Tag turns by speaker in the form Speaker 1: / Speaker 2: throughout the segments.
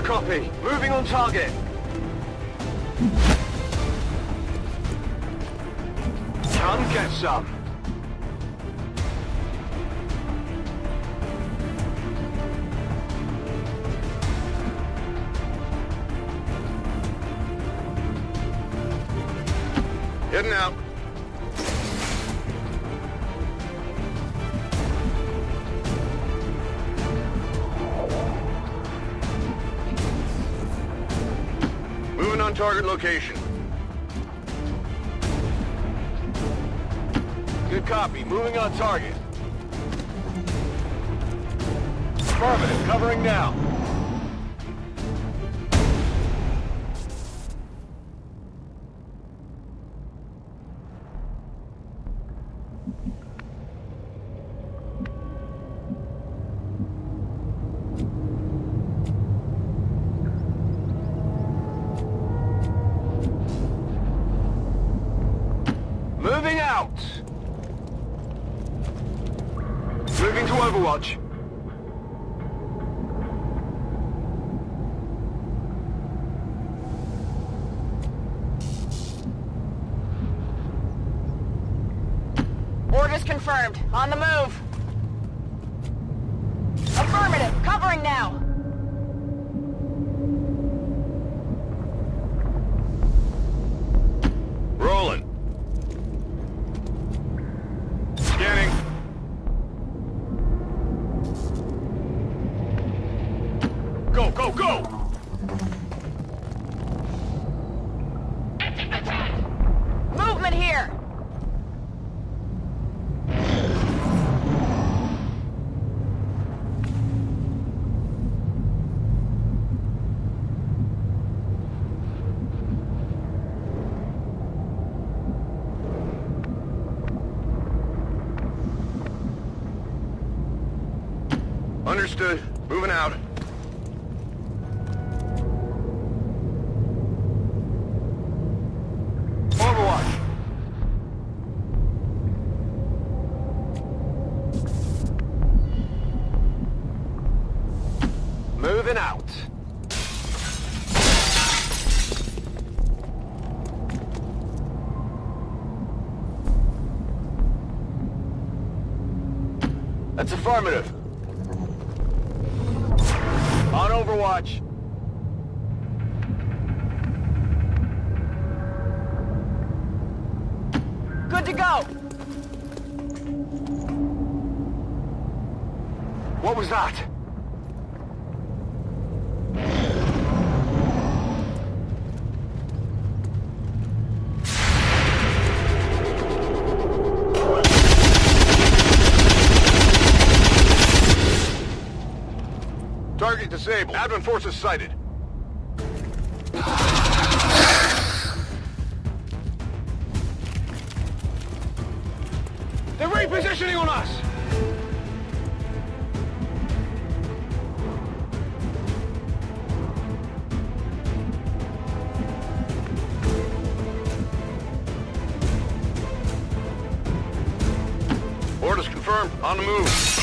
Speaker 1: Copy. Moving on target. Come get some. Heading out. Moving on target location. Good copy. Moving on target. Affirmative. Covering now. Moving out. Moving to Overwatch.
Speaker 2: Orders confirmed. On the move. Affirmative. Covering now.
Speaker 1: Rolling. Scanning. Go, go, go!
Speaker 2: Movement here.
Speaker 1: Understood. Moving out. Overwatch. Moving out. That's affirmative. On Overwatch.
Speaker 2: Good to go.
Speaker 1: What was that? Target disabled. Admin forces sighted. They're repositioning on us! Orders confirmed. On the move.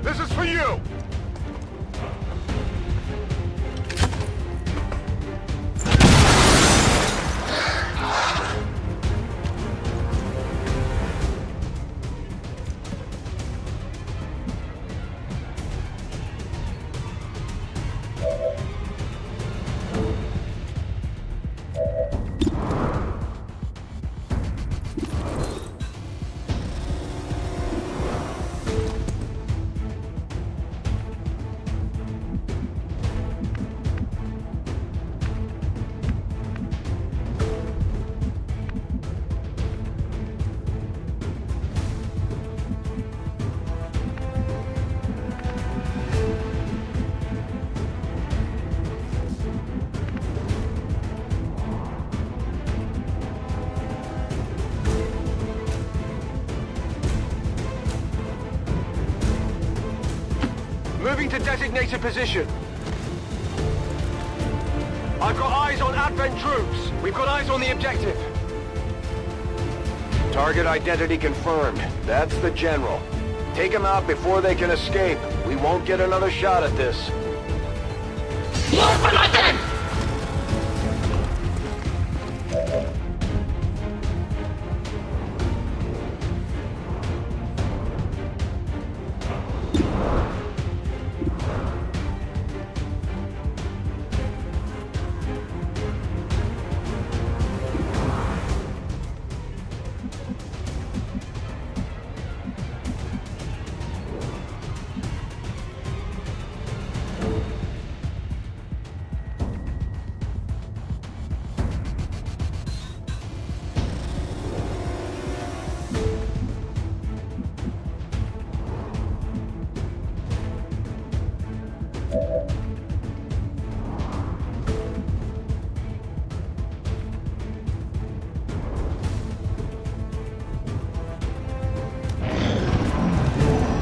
Speaker 1: This is for you! to designated position. I've got eyes on Advent troops. We've got eyes on the objective. Target identity confirmed. That's the General. Take him out before they can escape. We won't get another shot at this.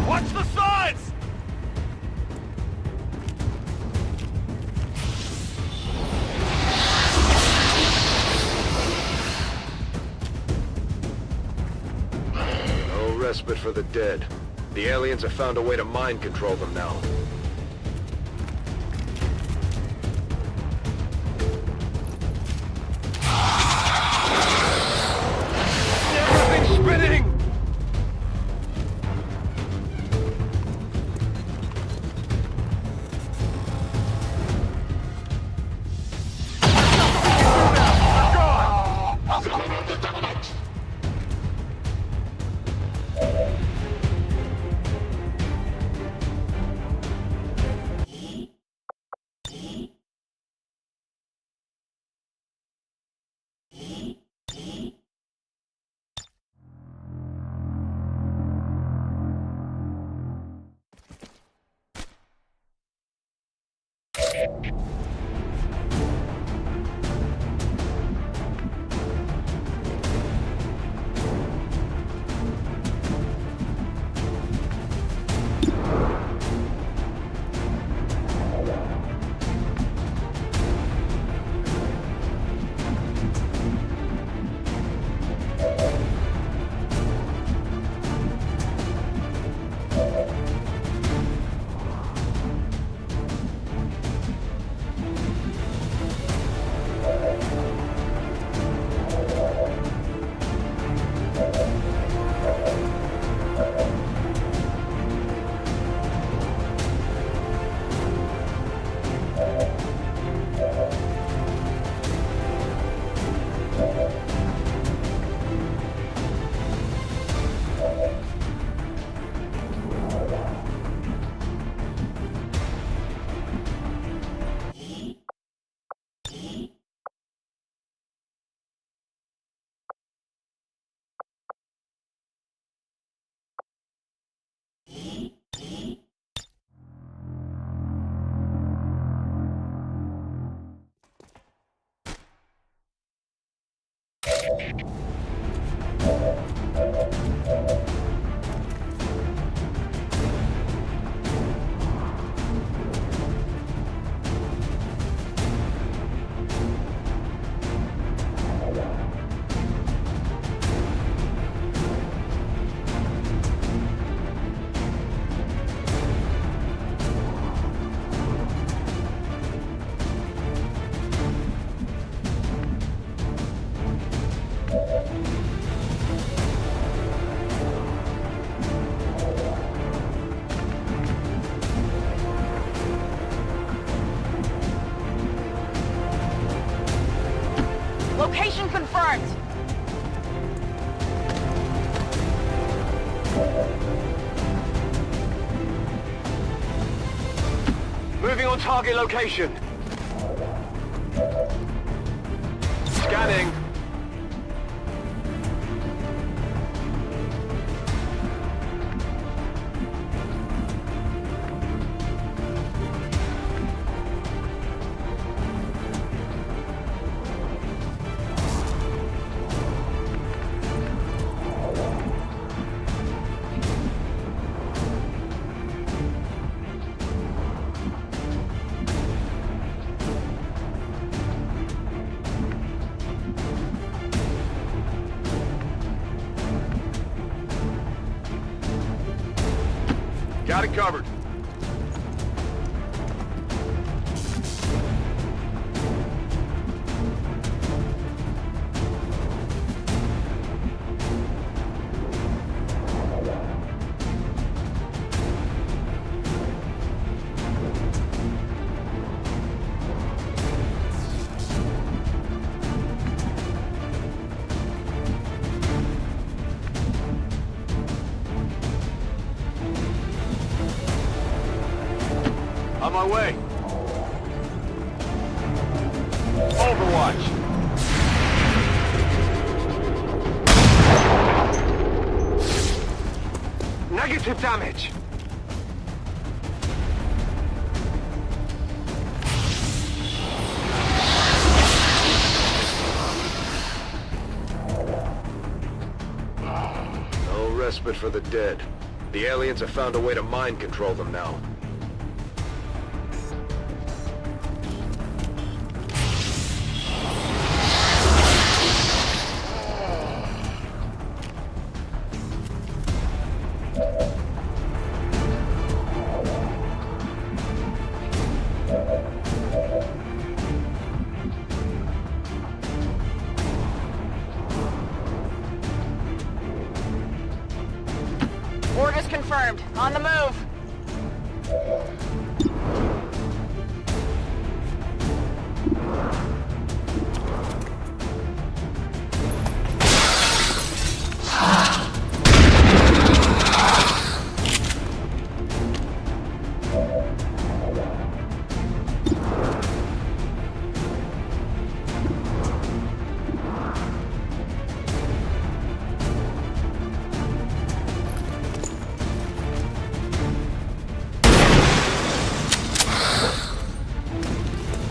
Speaker 1: Watch the sides! No respite for the dead. The aliens have found a way to mind control them now. Everything's spinning!
Speaker 2: Location confirmed.
Speaker 1: Moving on target location. Scanning. Got it covered. On my way. Overwatch. Negative damage. No respite for the dead. The aliens have found a way to mind control them now.
Speaker 2: Orders confirmed. On the move.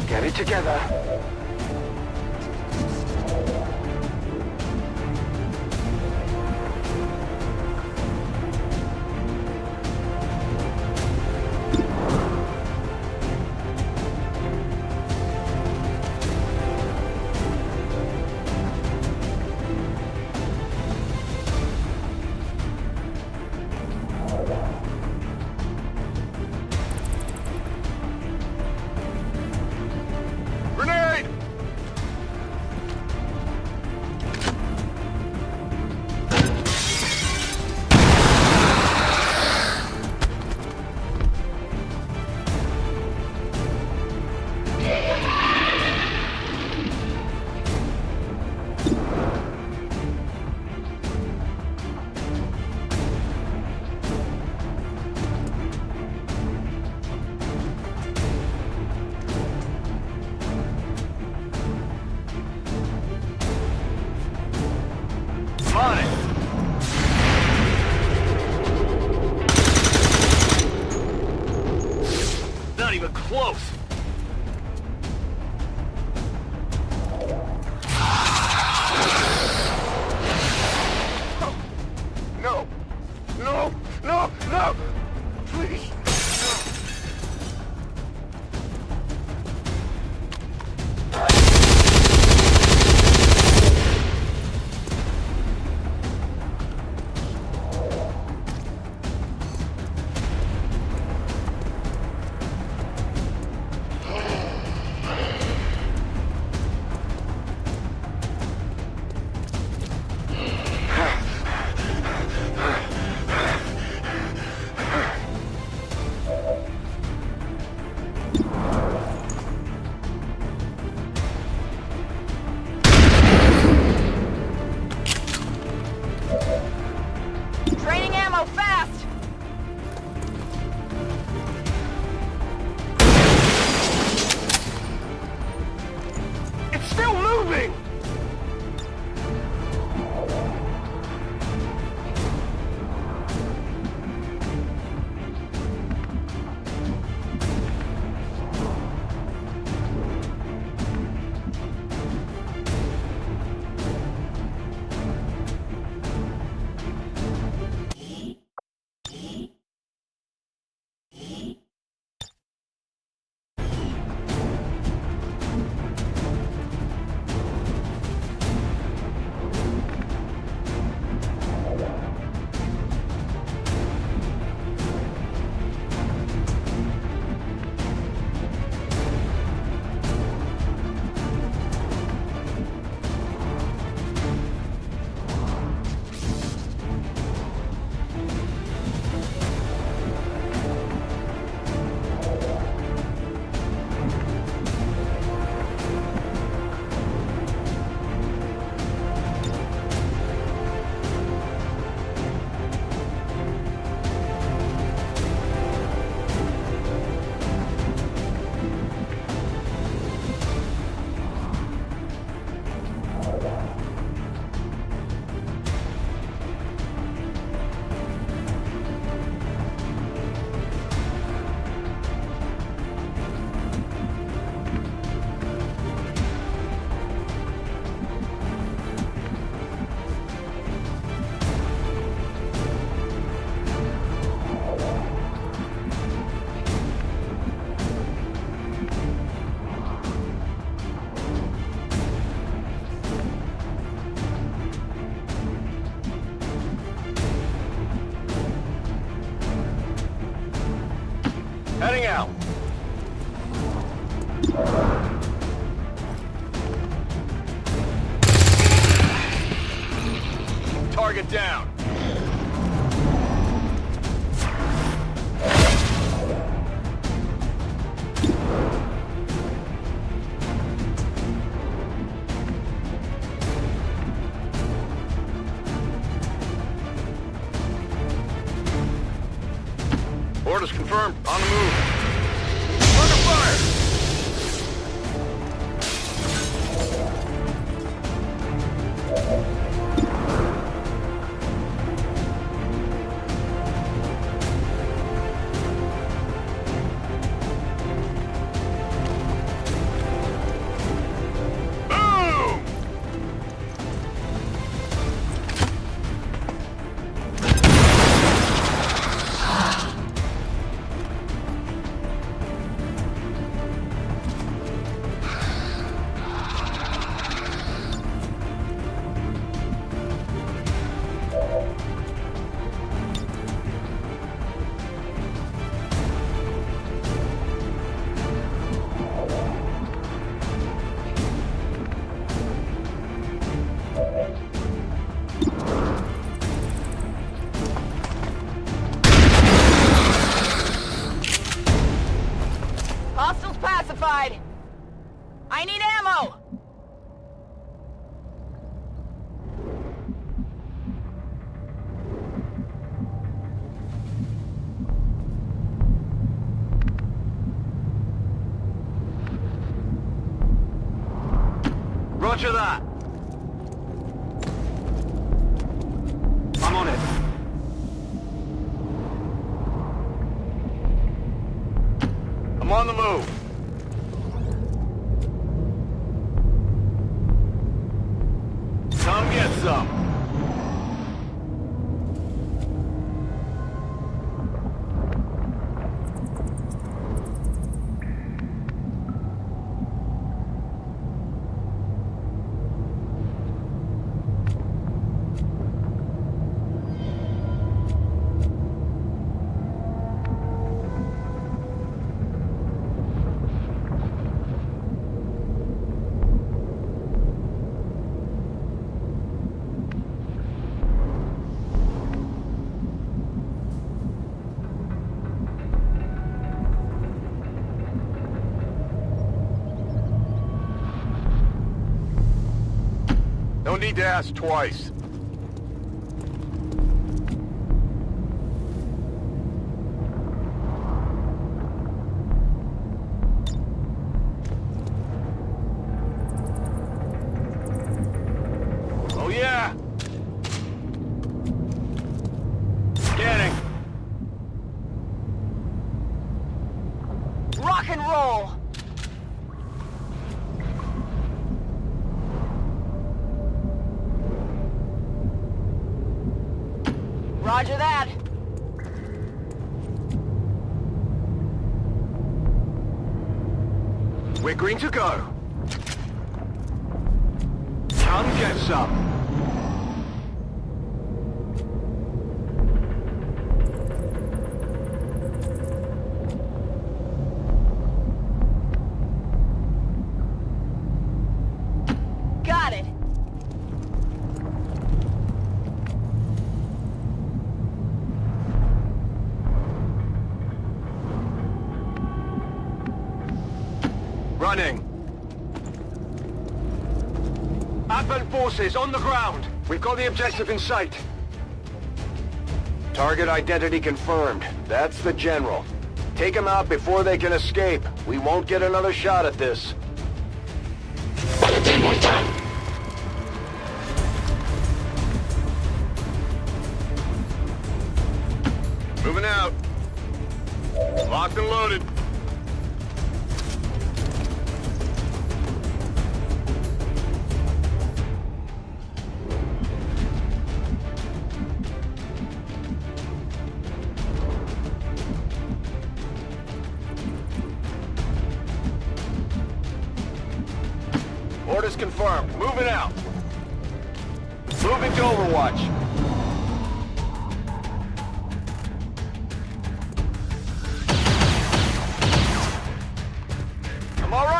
Speaker 1: Get it together. Grenade! Target down. Orders confirmed. On the move. Under fire!
Speaker 2: Hostiles pacified. I need ammo.
Speaker 1: Roger that. I'm on it. I'm on the move. Come get some. No need to ask twice. Oh yeah! Scanning.
Speaker 2: Rock and roll. Roger that.
Speaker 1: We're green to go. Come get some.
Speaker 2: Got it.
Speaker 1: Running. Advent forces on the ground. We've got the objective in sight. Target identity confirmed. That's the general. Take them out before they can escape. We won't get another shot at this. Moving out. Locked and loaded. Orders confirmed. Moving out. Moving to Overwatch. I'm all right.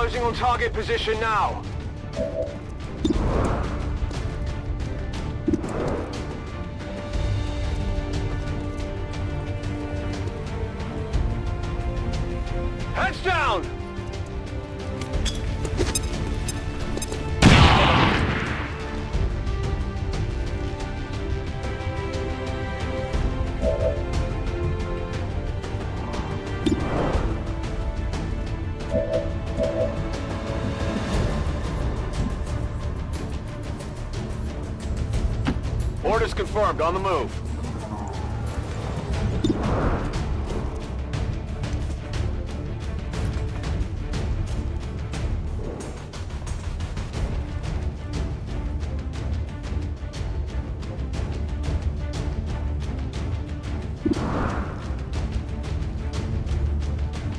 Speaker 1: Closing on target position now. Heads down! Orders confirmed, on the move.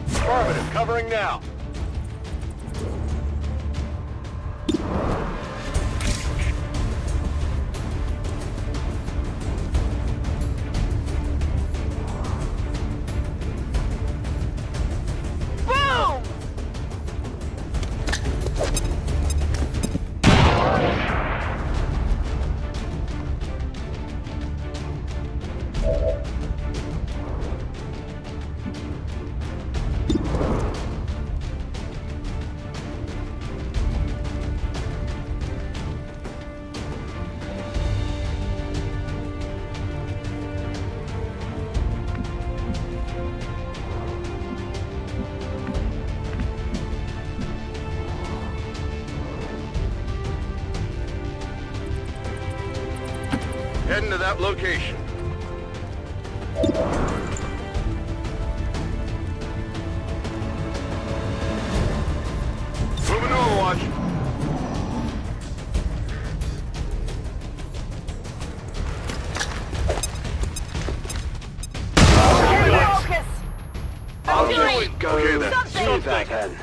Speaker 1: Affirmative, covering now. Heading to that location. Moving to Overwatch.
Speaker 2: Focus!
Speaker 1: I'll
Speaker 2: doing
Speaker 1: just go here then.
Speaker 2: something.
Speaker 1: See that then.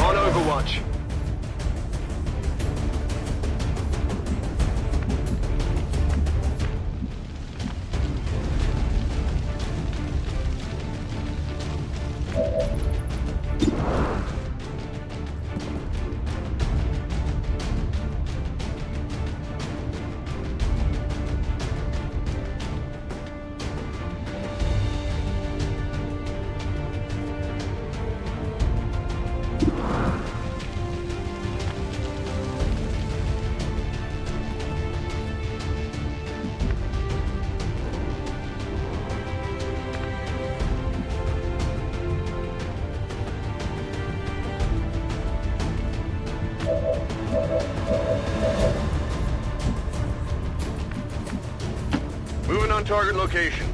Speaker 1: On Overwatch. target location.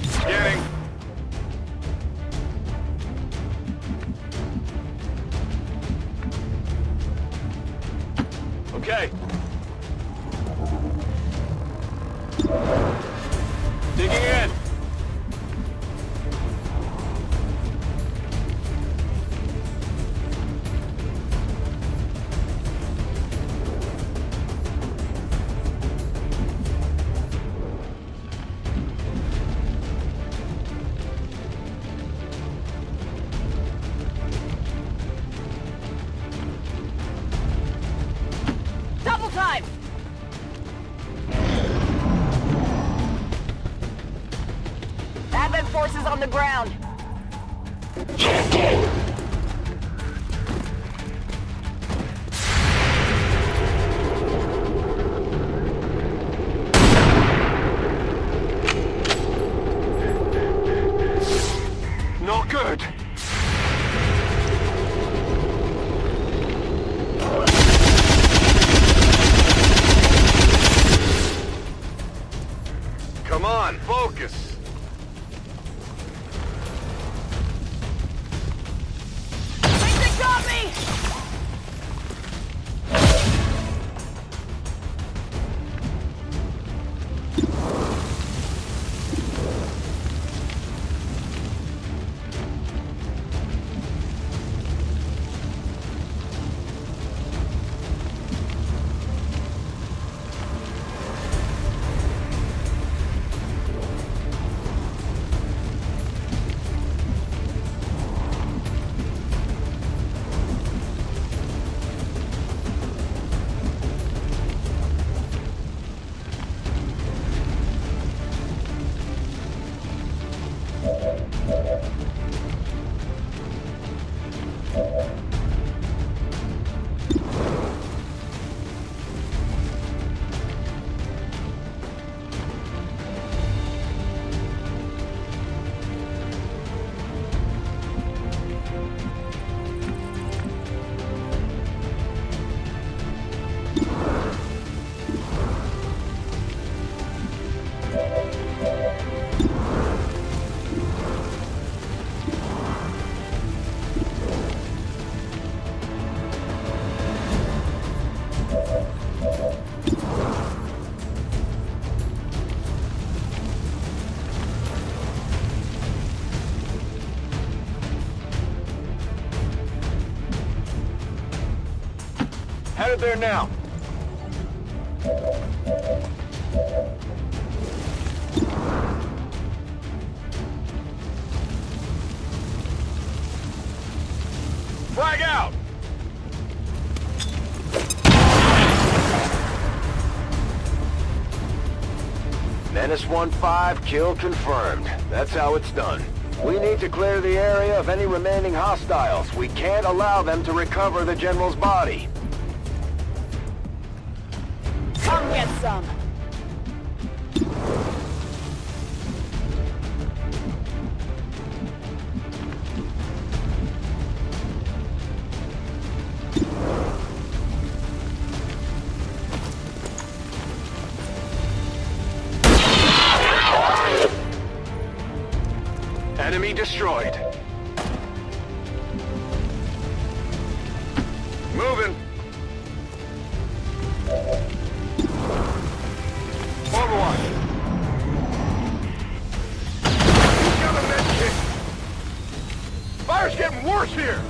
Speaker 1: Scanning. Okay. Digging in.
Speaker 2: Double time! Advent forces on the ground.
Speaker 1: Not good. Come on, focus.
Speaker 2: Think they got me!
Speaker 1: Headed there now. Flag out! Menace 1-5, kill confirmed. That's how it's done. We need to clear the area of any remaining hostiles. We can't allow them to recover the General's body.
Speaker 2: Come get some!
Speaker 1: Enemy destroyed. Moving. Overwatch. He's got a med kit. Fire's getting worse here.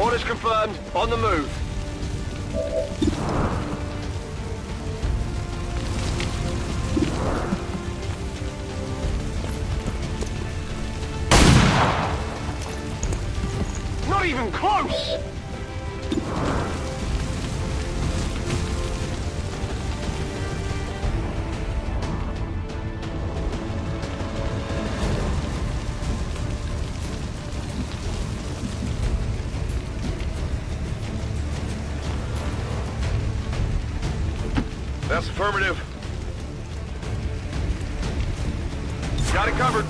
Speaker 1: Orders confirmed. On the move. Not even close! That's affirmative. Got it covered.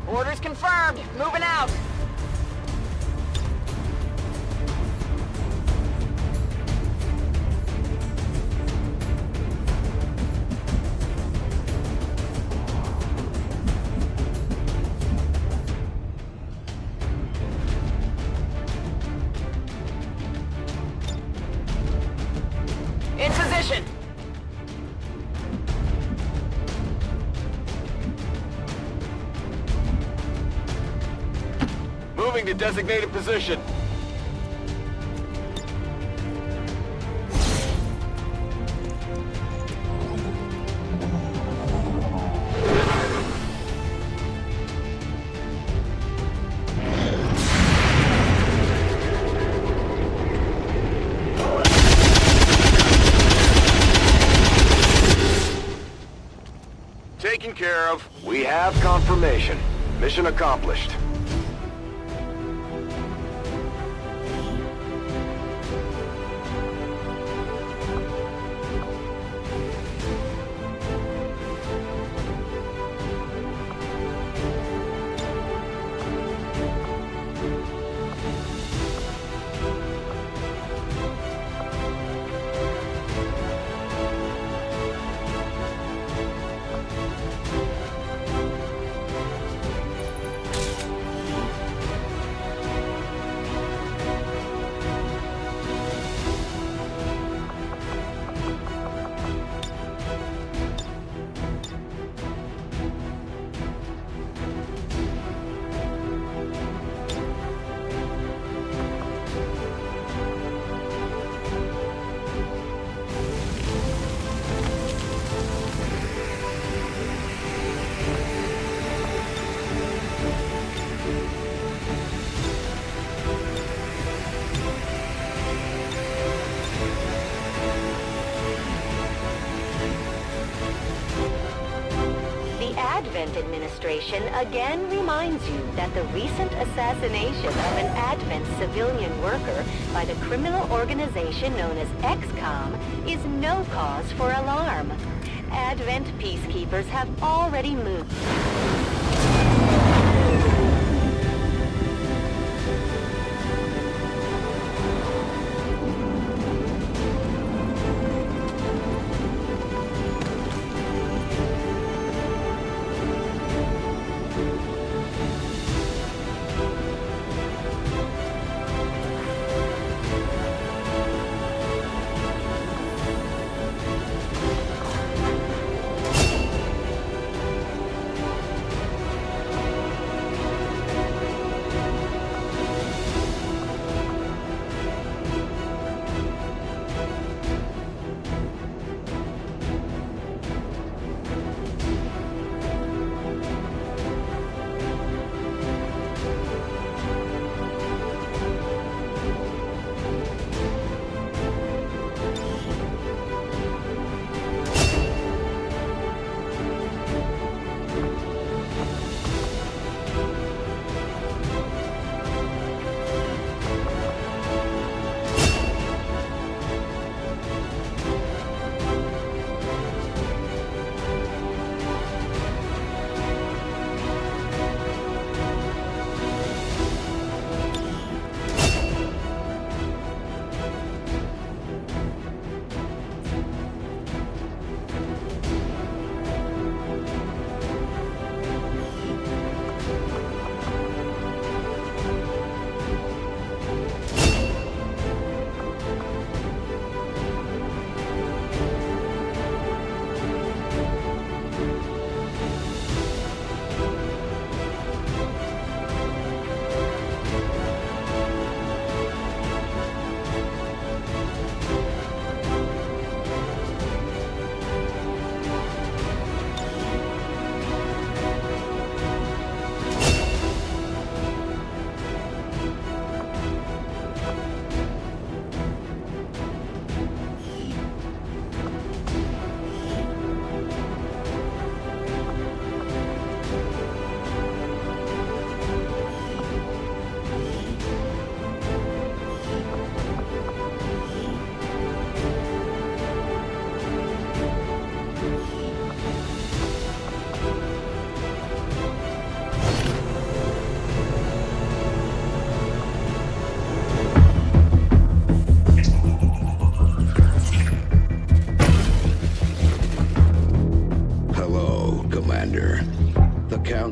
Speaker 2: Orders confirmed. Moving out. In position.
Speaker 1: Moving to designated position. Taken care of. We have confirmation. Mission accomplished.
Speaker 3: Advent administration again reminds you that the recent assassination of an Advent civilian worker by the criminal organization known as XCOM is no cause for alarm. Advent peacekeepers have already moved.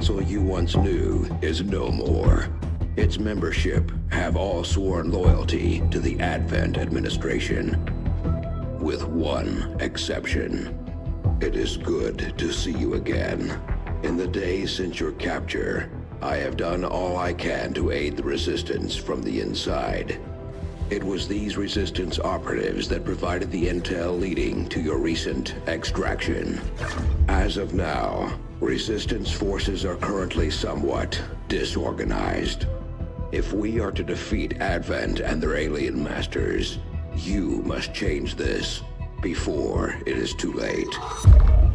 Speaker 4: council you once knew is no more. Its membership have all sworn loyalty to the Advent administration, with one exception. It is good to see you again. In the days since your capture, I have done all I can to aid the Resistance from the inside. It was these Resistance operatives that provided the intel leading to your recent extraction. As of now, Resistance forces are currently somewhat disorganized. If we are to defeat Advent and their alien masters, you must change this before it is too late.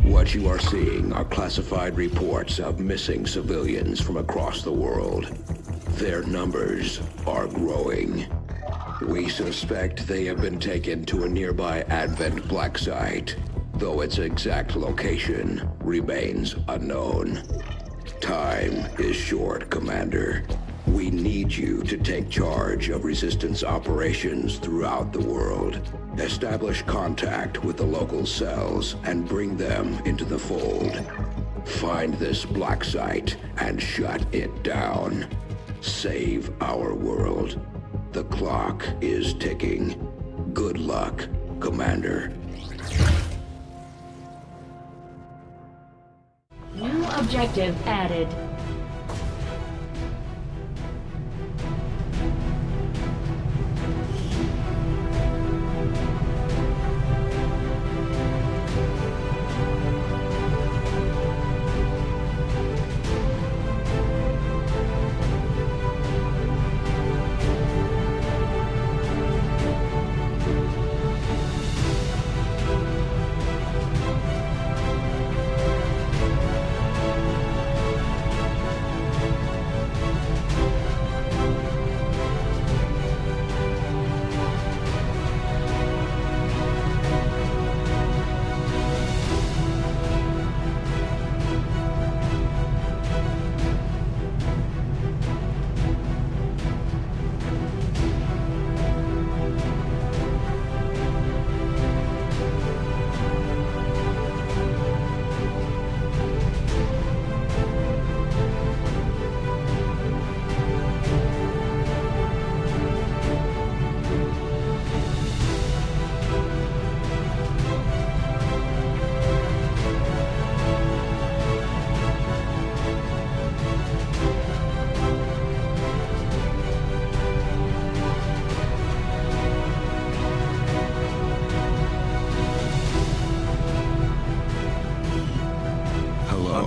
Speaker 4: What you are seeing are classified reports of missing civilians from across the world. Their numbers are growing. We suspect they have been taken to a nearby Advent black site, though its exact location remains unknown. Time is short, Commander. We need you to take charge of Resistance operations throughout the world. Establish contact with the local cells and bring them into the fold. Find this black site and shut it down. Save our world. The clock is ticking. Good luck, Commander.
Speaker 3: New objective added.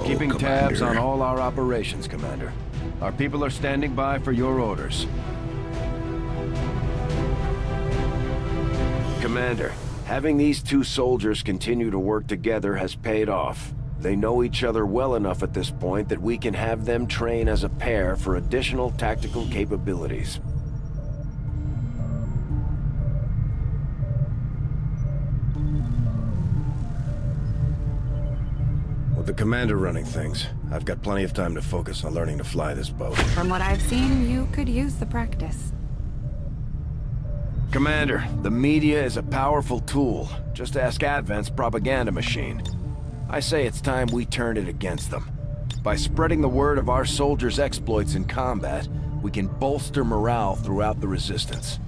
Speaker 5: Keeping
Speaker 4: Commander.
Speaker 5: tabs on all our operations, Commander. Our people are standing by for your orders. Commander, having these two soldiers continue to work together has paid off. They know each other well enough at this point that we can have them train as a pair for additional tactical capabilities. With the commander running things, I've got plenty of time to focus on learning to fly this boat.
Speaker 6: From what I've seen, you could use the practice.
Speaker 5: Commander, the media is a powerful tool. Just ask Advent's propaganda machine. I say it's time we turn it against them. By spreading the word of our soldiers' exploits in combat, we can bolster morale throughout the Resistance.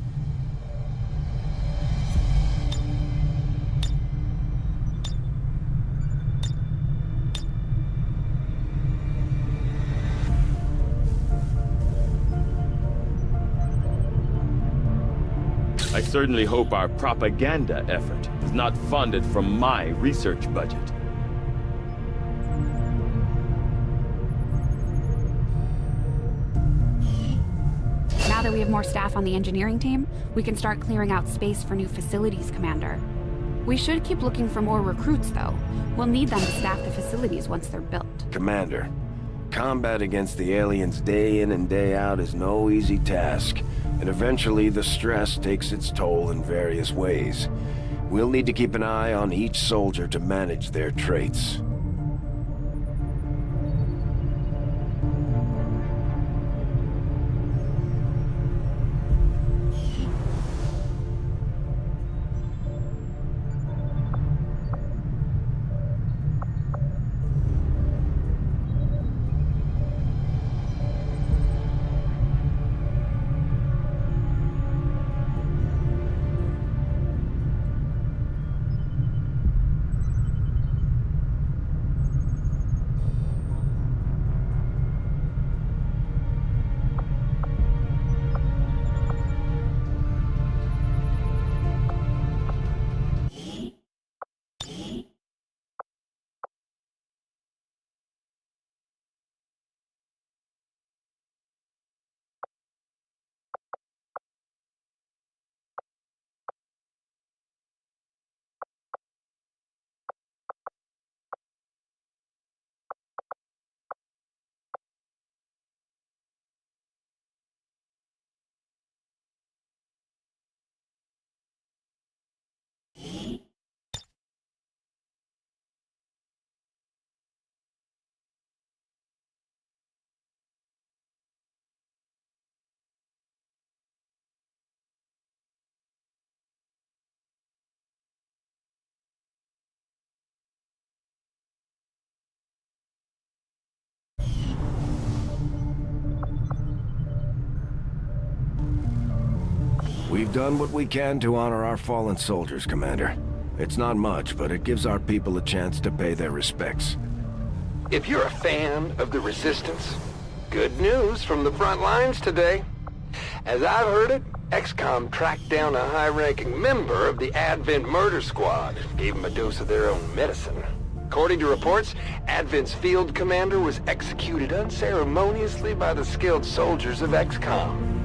Speaker 7: I certainly hope our propaganda effort is not funded from my research budget.
Speaker 6: Now that we have more staff on the engineering team, we can start clearing out space for new facilities, Commander. We should keep looking for more recruits, though. We'll need them to staff the facilities once they're built.
Speaker 5: Commander, combat against the aliens day in and day out is no easy task, and eventually the stress takes its toll in various ways. We'll need to keep an eye on each soldier to manage their traits. done what we can to honor our fallen soldiers, Commander. It's not much, but it gives our people a chance to pay their respects.
Speaker 8: If you're a fan of the Resistance, good news from the front lines today. As I've heard it, XCOM tracked down a high-ranking member of the Advent murder squad and gave him a dose of their own medicine. According to reports, Advent's field commander was executed unceremoniously by the skilled soldiers of XCOM.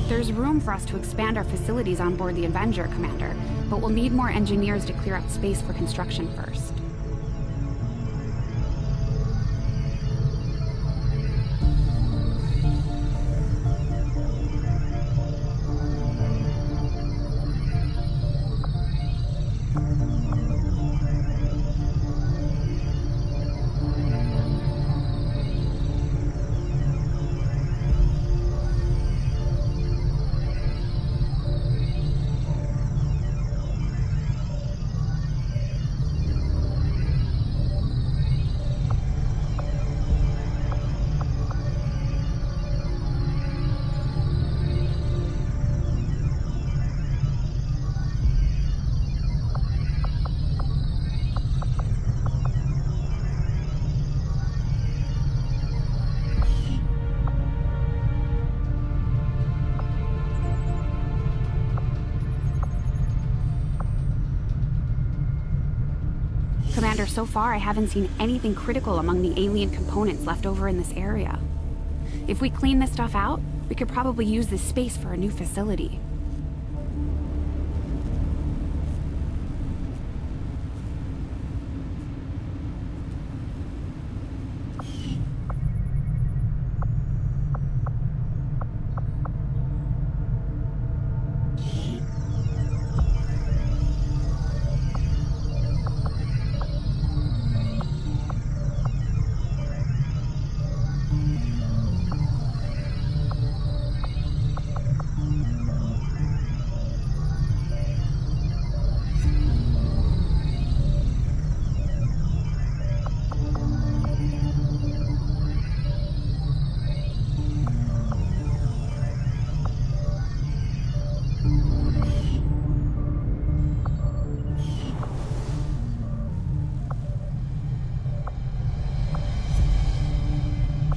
Speaker 6: There's room for us to expand our facilities on board the Avenger, Commander, but we'll need more engineers to clear up space for construction first. Commander, so far I haven't seen anything critical among the alien components left over in this area. If we clean this stuff out, we could probably use this space for a new facility.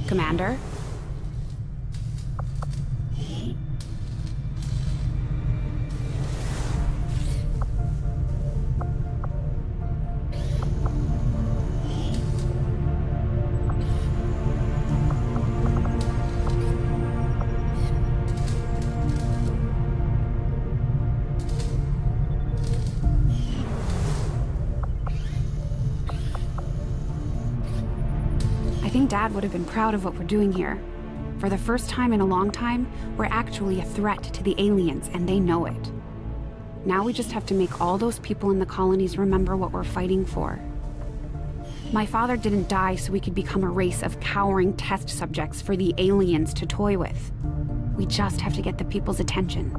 Speaker 6: Commander? I think Dad would have been proud of what we're doing here. For the first time in a long time, we're actually a threat to the aliens, and they know it. Now we just have to make all those people in the colonies remember what we're fighting for. My father didn't die so we could become a race of cowering test subjects for the aliens to toy with. We just have to get the people's attention.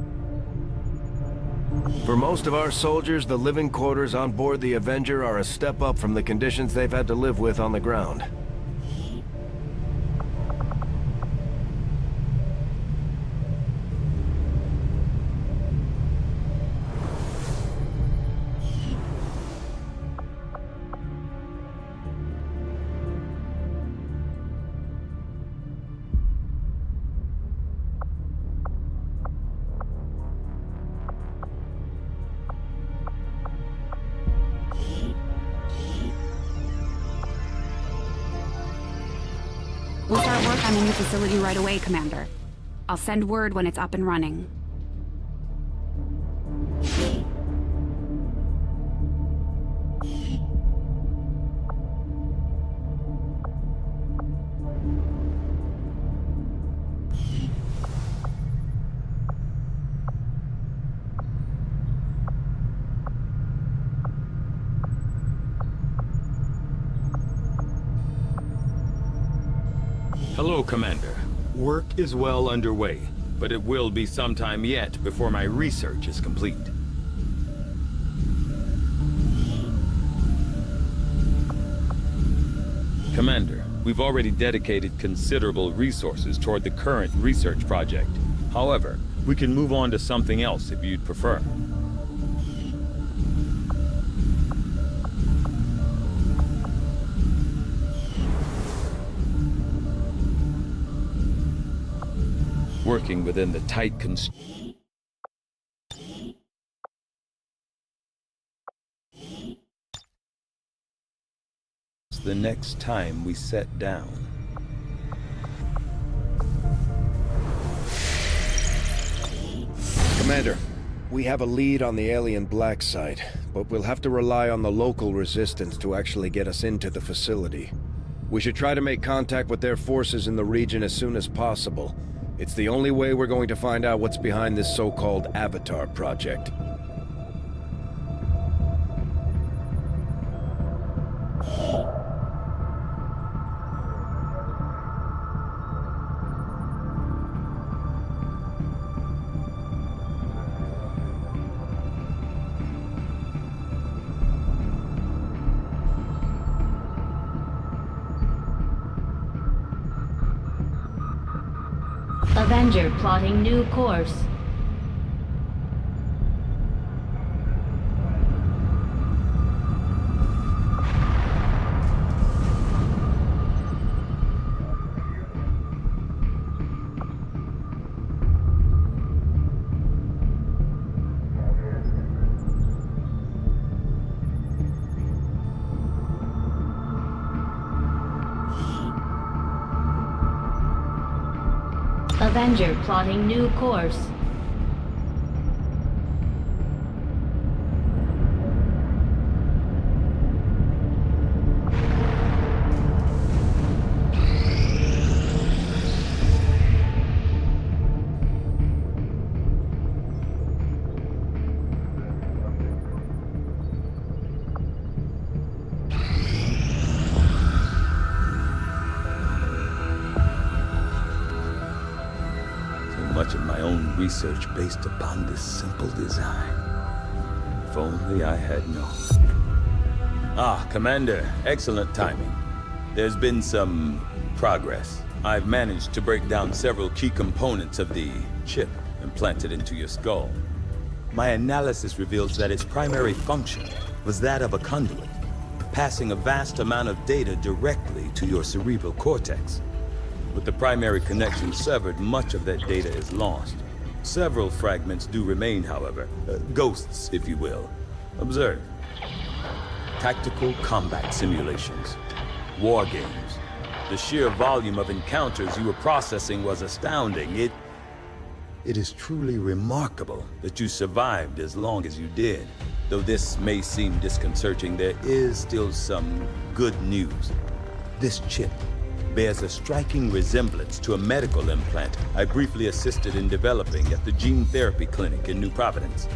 Speaker 5: For most of our soldiers, the living quarters on board the Avenger are a step up from the conditions they've had to live with on the ground.
Speaker 6: We'll start work on the new facility right away, Commander. I'll send word when it's up and running.
Speaker 7: Hello, Commander. Work is well underway, but it will be some time yet before my research is complete. Commander, we've already dedicated considerable resources toward the current research project. However, we can move on to something else if you'd prefer. Working within the tight the next time we set down.
Speaker 5: Commander, we have a lead on the alien black site, but we'll have to rely on the local resistance to actually get us into the facility. We should try to make contact with their forces in the region as soon as possible. It's the only way we're going to find out what's behind this so-called Avatar project.
Speaker 9: Avenger plotting new course. Avenger plotting new course.
Speaker 7: Much of my own research based upon this simple design. If only I had known. Ah, Commander, excellent timing. There's been some progress. I've managed to break down several key components of the chip implanted into your skull. My analysis reveals that its primary function was that of a conduit, passing a vast amount of data directly to your cerebral cortex. With the primary connection severed, much of that data is lost. Several fragments do remain, however. Ghosts, if you will. Observe. Tactical combat simulations. War games. The sheer volume of encounters you were processing was astounding. It is truly remarkable that you survived as long as you did. Though this may seem disconcerting, there is still some good news. This chip bears a striking resemblance to a medical implant I briefly assisted in developing at the gene therapy clinic in New Providence.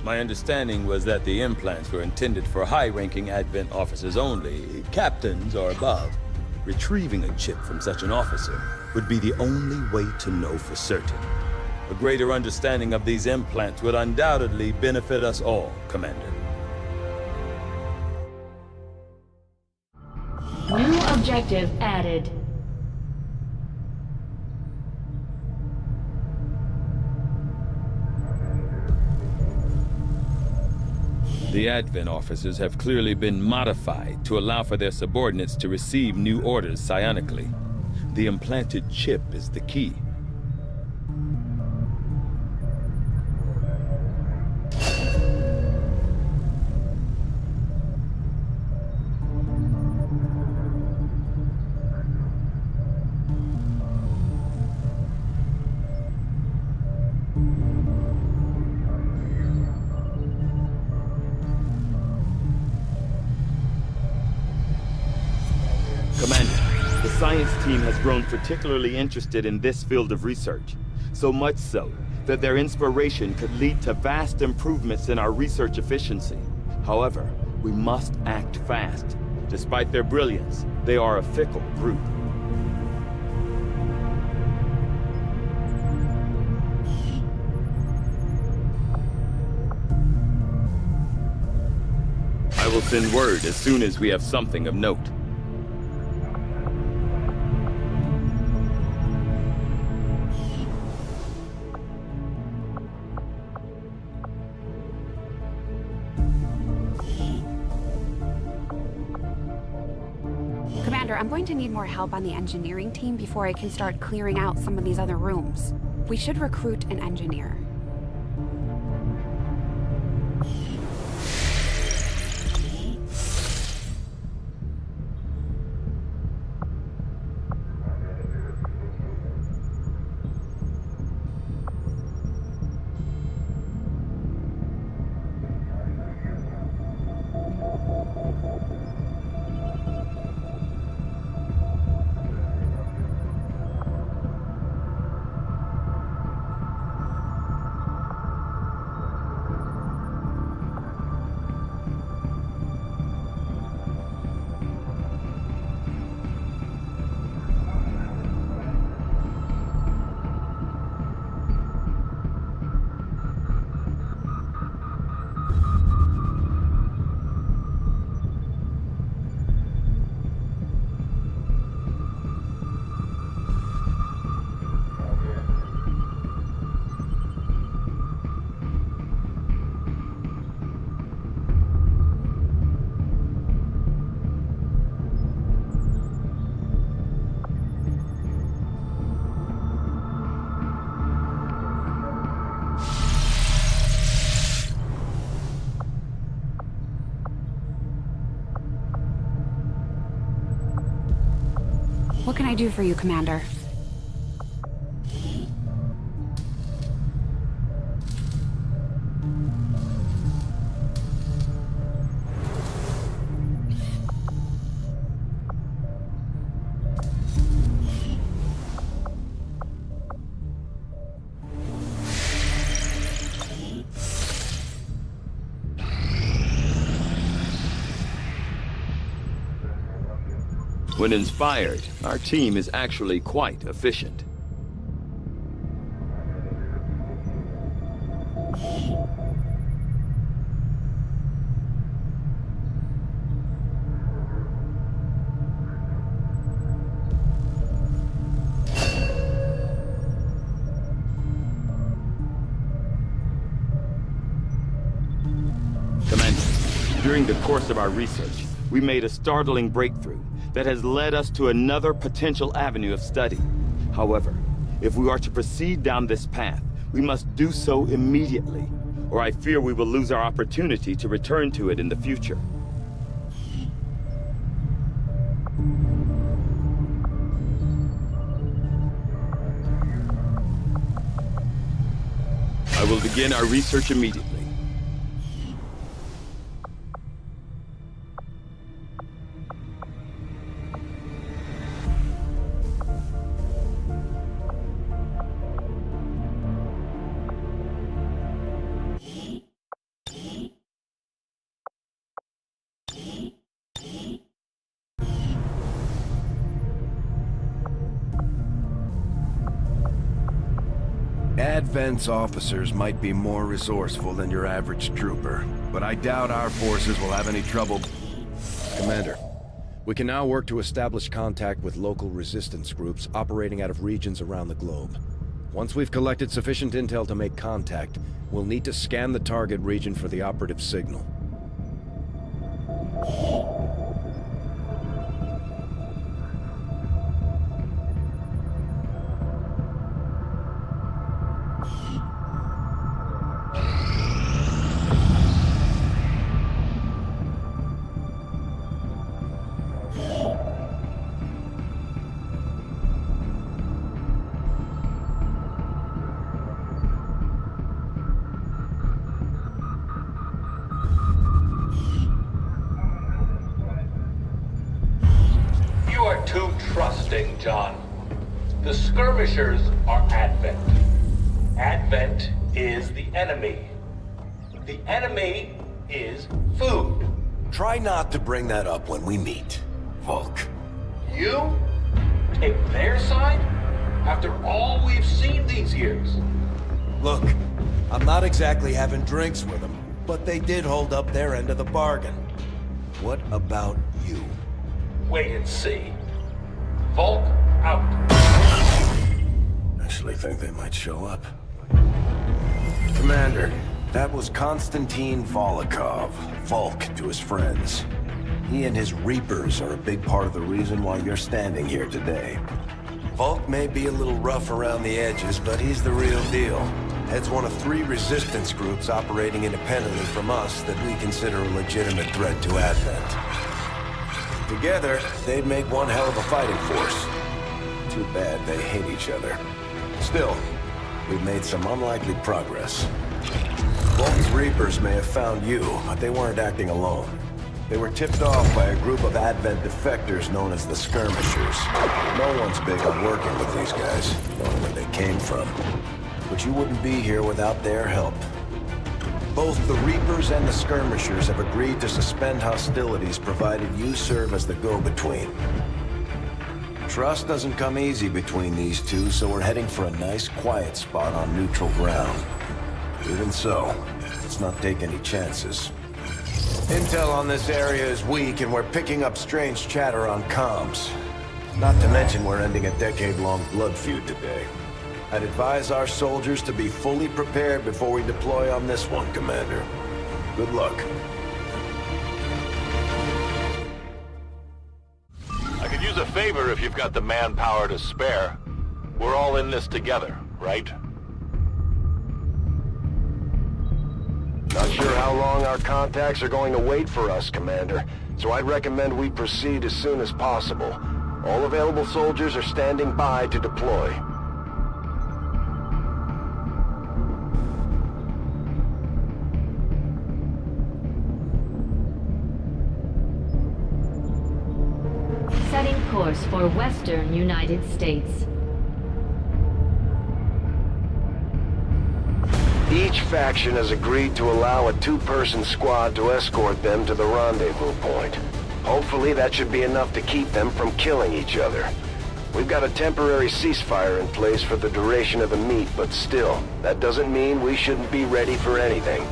Speaker 7: My understanding was that the implants were intended for high-ranking Advent officers only, captains or above. Retrieving a chip from such an officer would be the only way to know for certain. A greater understanding of these implants would undoubtedly benefit us all, Commander.
Speaker 9: New objective added.
Speaker 7: The Advent officers have clearly been modified to allow for their subordinates to receive new orders psionically. The implanted chip is the key. Commander, the science team has grown particularly interested in this field of research. So much so that their inspiration could lead to vast improvements in our research efficiency. However, we must act fast. Despite their brilliance, they are a fickle group. I will send word as soon as we have something of note.
Speaker 6: Commander, I'm going to need more help on the engineering team before I can start clearing out some of these other rooms. We should recruit an engineer. What can I do for you, Commander?
Speaker 7: When inspired, our team is actually quite efficient. Commander, during the course of our research, we made a startling breakthrough that has led us to another potential avenue of study. However, if we are to proceed down this path, we must do so immediately, or I fear we will lose our opportunity to return to it in the future. I will begin our research immediately.
Speaker 5: Advent's officers might be more resourceful than your average trooper, but I doubt our forces will have any trouble. Commander, we can now work to establish contact with local resistance groups operating out of regions around the globe. Once we've collected sufficient intel to make contact, we'll need to scan the target region for the operative signal.
Speaker 10: Too trusting, John. The skirmishers are Advent. Advent is the enemy. The enemy is food.
Speaker 5: Try not to bring that up when we meet, Volk.
Speaker 10: You take their side after all we've seen these years.
Speaker 5: Look, I'm not exactly having drinks with them, but they did hold up their end of the bargain. What about you?
Speaker 10: Wait and see. Volk out.
Speaker 5: Actually think they might show up. Commander, that was Konstantin Volokov, Volk to his friends. He and his Reapers are a big part of the reason why you're standing here today. Volk may be a little rough around the edges, but he's the real deal. Heads one of 3 resistance groups operating independently from us that we consider a legitimate threat to Advent. Together, they'd make one hell of a fighting force. Too bad they hate each other. Still, we've made some unlikely progress. Volk's Reapers may have found you, but they weren't acting alone. They were tipped off by a group of Advent defectors known as the Skirmishers. No one's big on working with these guys, knowing where they came from. But you wouldn't be here without their help. Both the Reapers and the Skirmishers have agreed to suspend hostilities provided you serve as the go-between. Trust doesn't come easy between these two, so we're heading for a nice, quiet spot on neutral ground. Even so, let's not take any chances. Intel on this area is weak, and we're picking up strange chatter on comms. Not to mention we're ending a decade-long blood feud today. I'd advise our soldiers to be fully prepared before we deploy on this one, Commander. Good luck.
Speaker 1: I could use a favor if you've got the manpower to spare. We're all in this together, right? Not sure how long our contacts are going to wait for us, Commander, so I'd recommend we proceed as soon as possible. All available soldiers are standing by to deploy.
Speaker 9: Setting course for Western United States.
Speaker 1: Each faction has agreed to allow a two-person squad to escort them to the rendezvous point. Hopefully that should be enough to keep them from killing each other. We've got a temporary ceasefire in place for the duration of the meet, but still, that doesn't mean we shouldn't be ready for anything.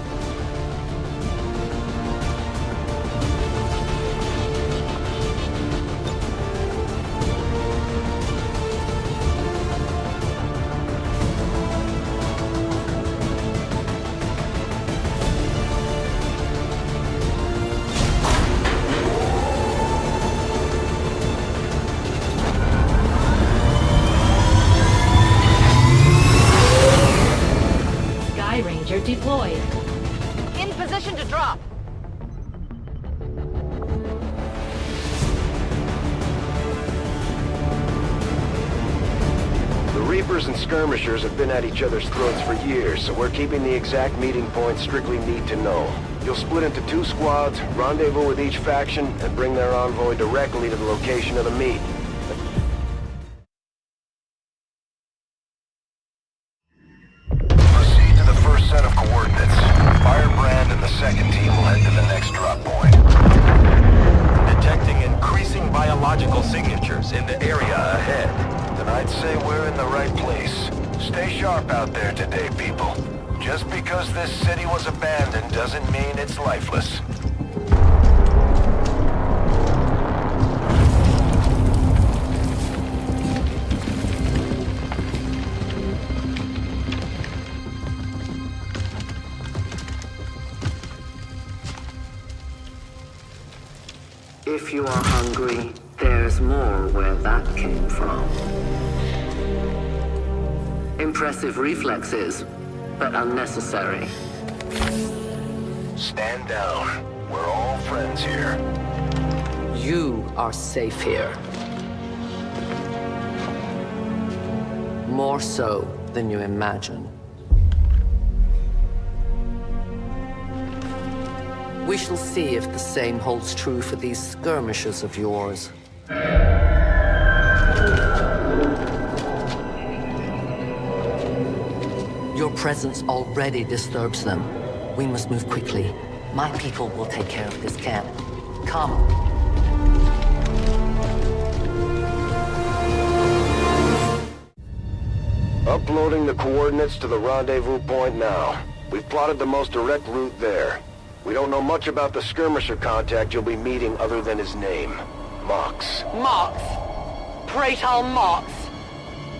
Speaker 9: Deployed.
Speaker 2: In position to drop.
Speaker 1: The Reapers and Skirmishers have been at each other's throats for years, so we're keeping the exact meeting point strictly need to know. You'll split into two squads, rendezvous with each faction, and bring their envoy directly to the location of the meet. Proceed to the first set of coordinates. Firebrand and the second team will head to the next drop point. Detecting increasing biological signatures in the area ahead. Then I'd say we're in the right place. Stay sharp out there today, people. Just because this city was abandoned doesn't mean it's lifeless.
Speaker 11: If you are hungry, there's more where that came from. Impressive reflexes, but unnecessary.
Speaker 1: Stand down. We're all friends here.
Speaker 11: You are safe here. More so than you imagine. We shall see if the same holds true for these skirmishers of yours. Your presence already disturbs them. We must move quickly. My people will take care of this camp. Come.
Speaker 1: Uploading the coordinates to the rendezvous point now. We've plotted the most direct route there. We don't know much about the skirmisher contact you'll be meeting other than his name. Mox.
Speaker 2: Mox. Praetor Mox.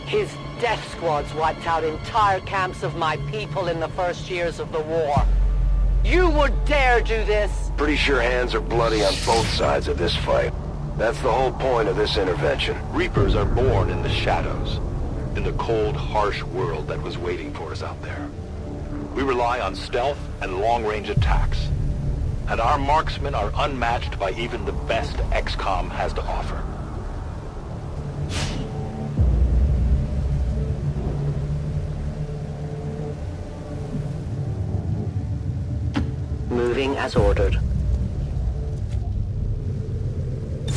Speaker 2: His death squads wiped out entire camps of my people in the first years of the war. You would dare do this?
Speaker 1: Pretty sure hands are bloody on both sides of this fight. That's the whole point of this intervention.
Speaker 12: Reapers are born in the shadows, in the cold, harsh world that was waiting for us out there. We rely on stealth and long-range attacks, and our marksmen are unmatched by even the best XCOM has to offer.
Speaker 11: Moving as ordered.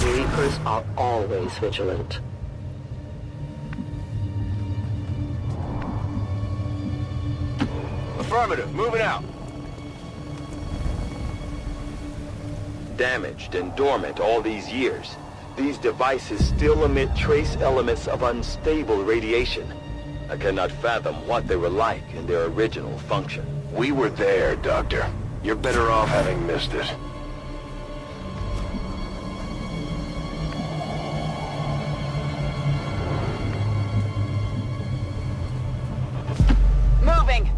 Speaker 11: Reapers are always vigilant.
Speaker 1: Affirmative, moving out.
Speaker 13: Damaged and dormant all these years, these devices still emit trace elements of unstable radiation. I cannot fathom what they were like in their original function.
Speaker 1: We were there, Doctor. You're better off having missed it.
Speaker 2: Moving.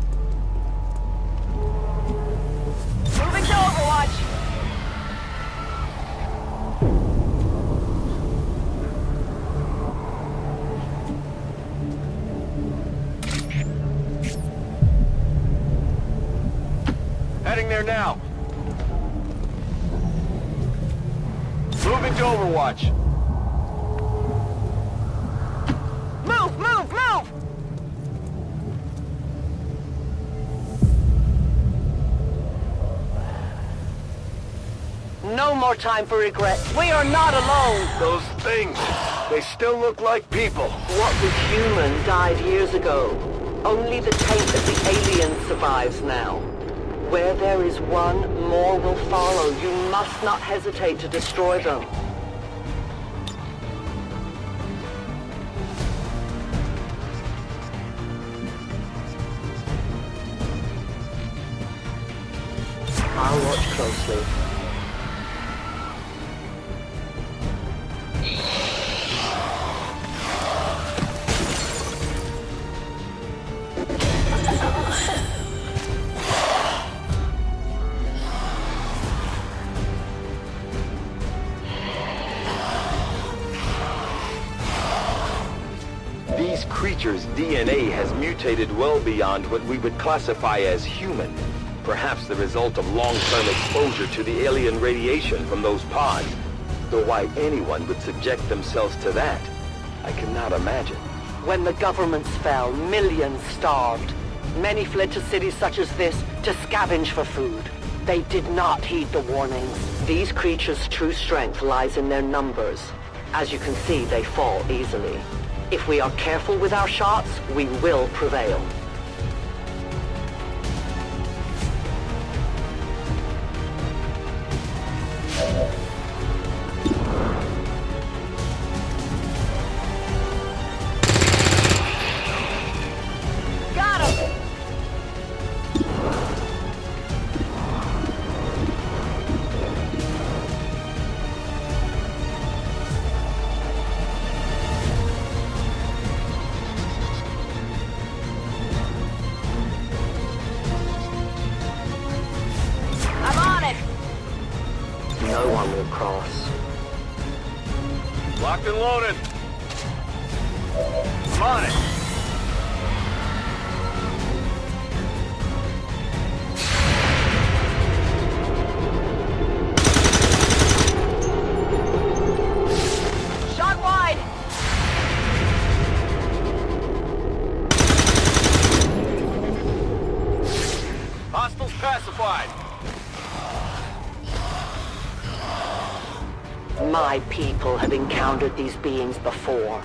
Speaker 2: Moving to Overwatch.
Speaker 1: Heading there now. Moving to Overwatch.
Speaker 2: No more time for regret. We are not alone.
Speaker 1: Those things, they still look like people.
Speaker 2: What was human died years ago. Only the taint of the alien survives now. Where there is one, more will follow. You must not hesitate to destroy them. I'll watch closely.
Speaker 13: These creatures' DNA has mutated well beyond what we would classify as human. Perhaps the result of long-term exposure to the alien radiation from those pods. Though why anyone would subject themselves to that, I cannot imagine.
Speaker 2: When the governments fell, millions starved. Many fled to cities such as this to scavenge for food. They did not heed the warnings. These creatures' true strength lies in their numbers. As you can see, they fall easily. If we are careful with our shots, we will prevail. Got him! I'm on it! No one will cross.
Speaker 13: Locked and loaded. I'm on it.
Speaker 2: Shot wide!
Speaker 13: Hostiles pacified.
Speaker 2: My people have encountered these beings before.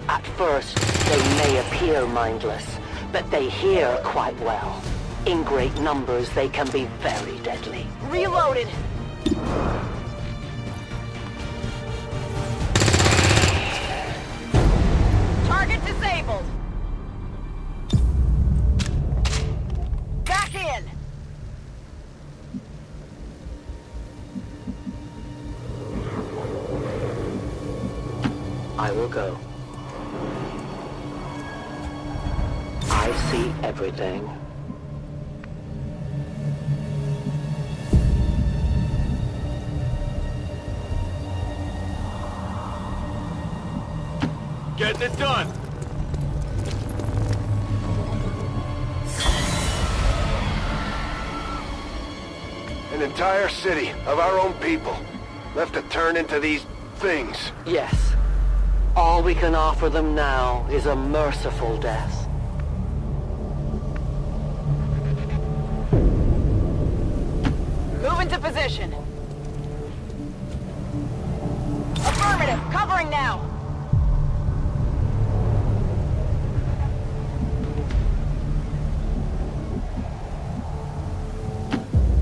Speaker 2: At first, they may appear mindless, but they hear quite well. In great numbers, they can be very deadly. Reloaded! Target disabled! Back in! I will go. I see everything.
Speaker 13: Getting it done.
Speaker 1: An entire city of our own people left to turn into these things.
Speaker 2: Yes. All we can offer them now is a merciful death. Move into position. Affirmative. Covering now.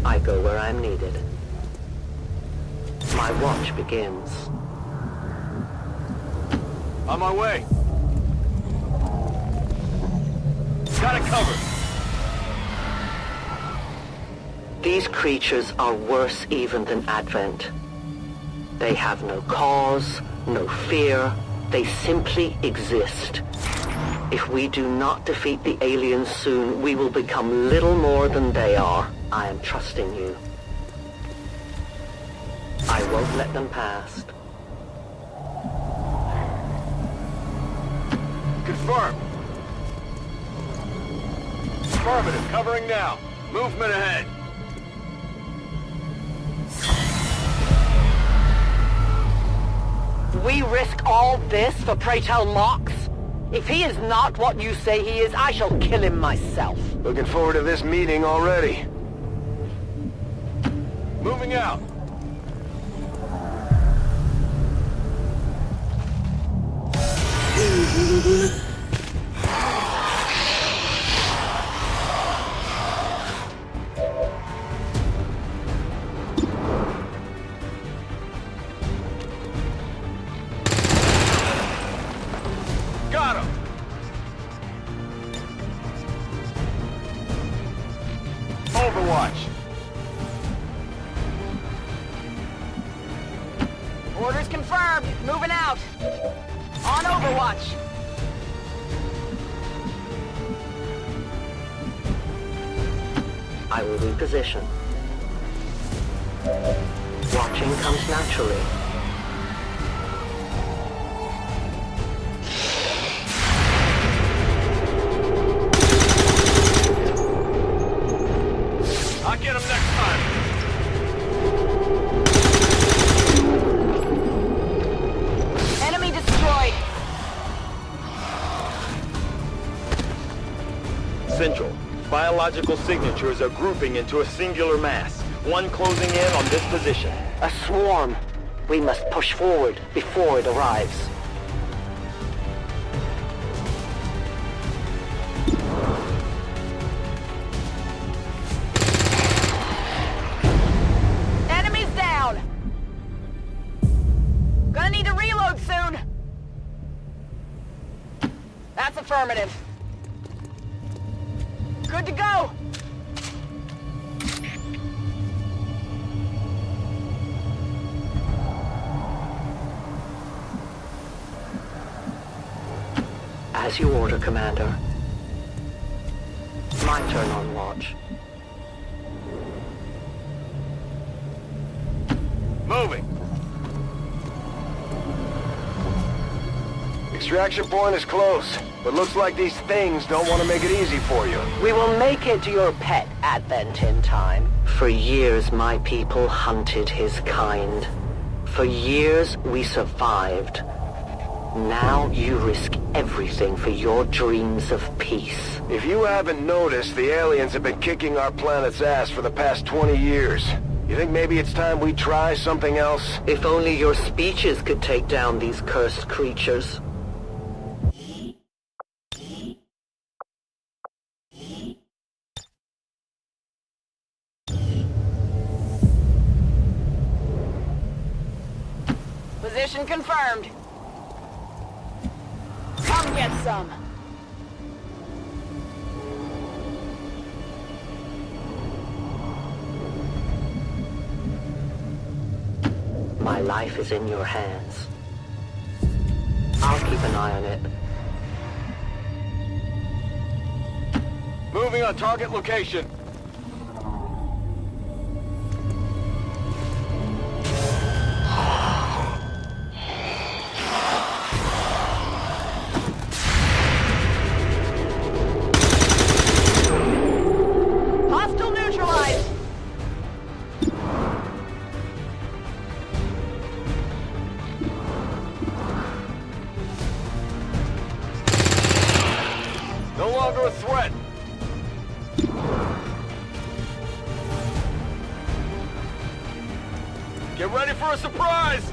Speaker 2: I go where I'm needed. My watch begins.
Speaker 13: On my way. Got it covered.
Speaker 2: These creatures are worse even than Advent. They have no cause, no fear. They simply exist. If we do not defeat the aliens soon, we will become little more than they are. I am trusting you. I won't let them past.
Speaker 13: Confirmed. Affirmative, covering now. Movement ahead.
Speaker 2: We risk all this for pray tell Mox? If he is not what you say he is, I shall kill him myself.
Speaker 1: Looking forward to this meeting already.
Speaker 13: Moving out.
Speaker 10: Got him! Overwatch.
Speaker 2: Orders confirmed. Moving out. On Overwatch.
Speaker 11: I will reposition. Watching comes naturally.
Speaker 10: I'll get him next time.
Speaker 2: Enemy destroyed.
Speaker 13: Central, biological signatures are grouping into a singular mass. One closing in on this position.
Speaker 11: A swarm. We must push forward before it arrives.
Speaker 2: Enemy's down. Gonna need to reload soon. That's affirmative. Good to go.
Speaker 11: As you order, Commander. My turn on watch.
Speaker 10: Moving.
Speaker 1: Extraction point is close, but looks like these things don't want to make it easy for you.
Speaker 2: We will make it to your pet Advent in time.
Speaker 11: For years, my people hunted his kind. For years, we survived. Now you risk everything for your dreams of peace.
Speaker 1: If you haven't noticed, the aliens have been kicking our planet's ass for the past 20 years. You think maybe it's time we try something else?
Speaker 11: If only your speeches could take down these cursed creatures.
Speaker 2: Position confirmed. Come get some.
Speaker 11: My life is in your hands. I'll keep an eye on it.
Speaker 10: Moving on target location.
Speaker 2: Hostile neutralized.
Speaker 10: No longer a threat. Get ready for a surprise!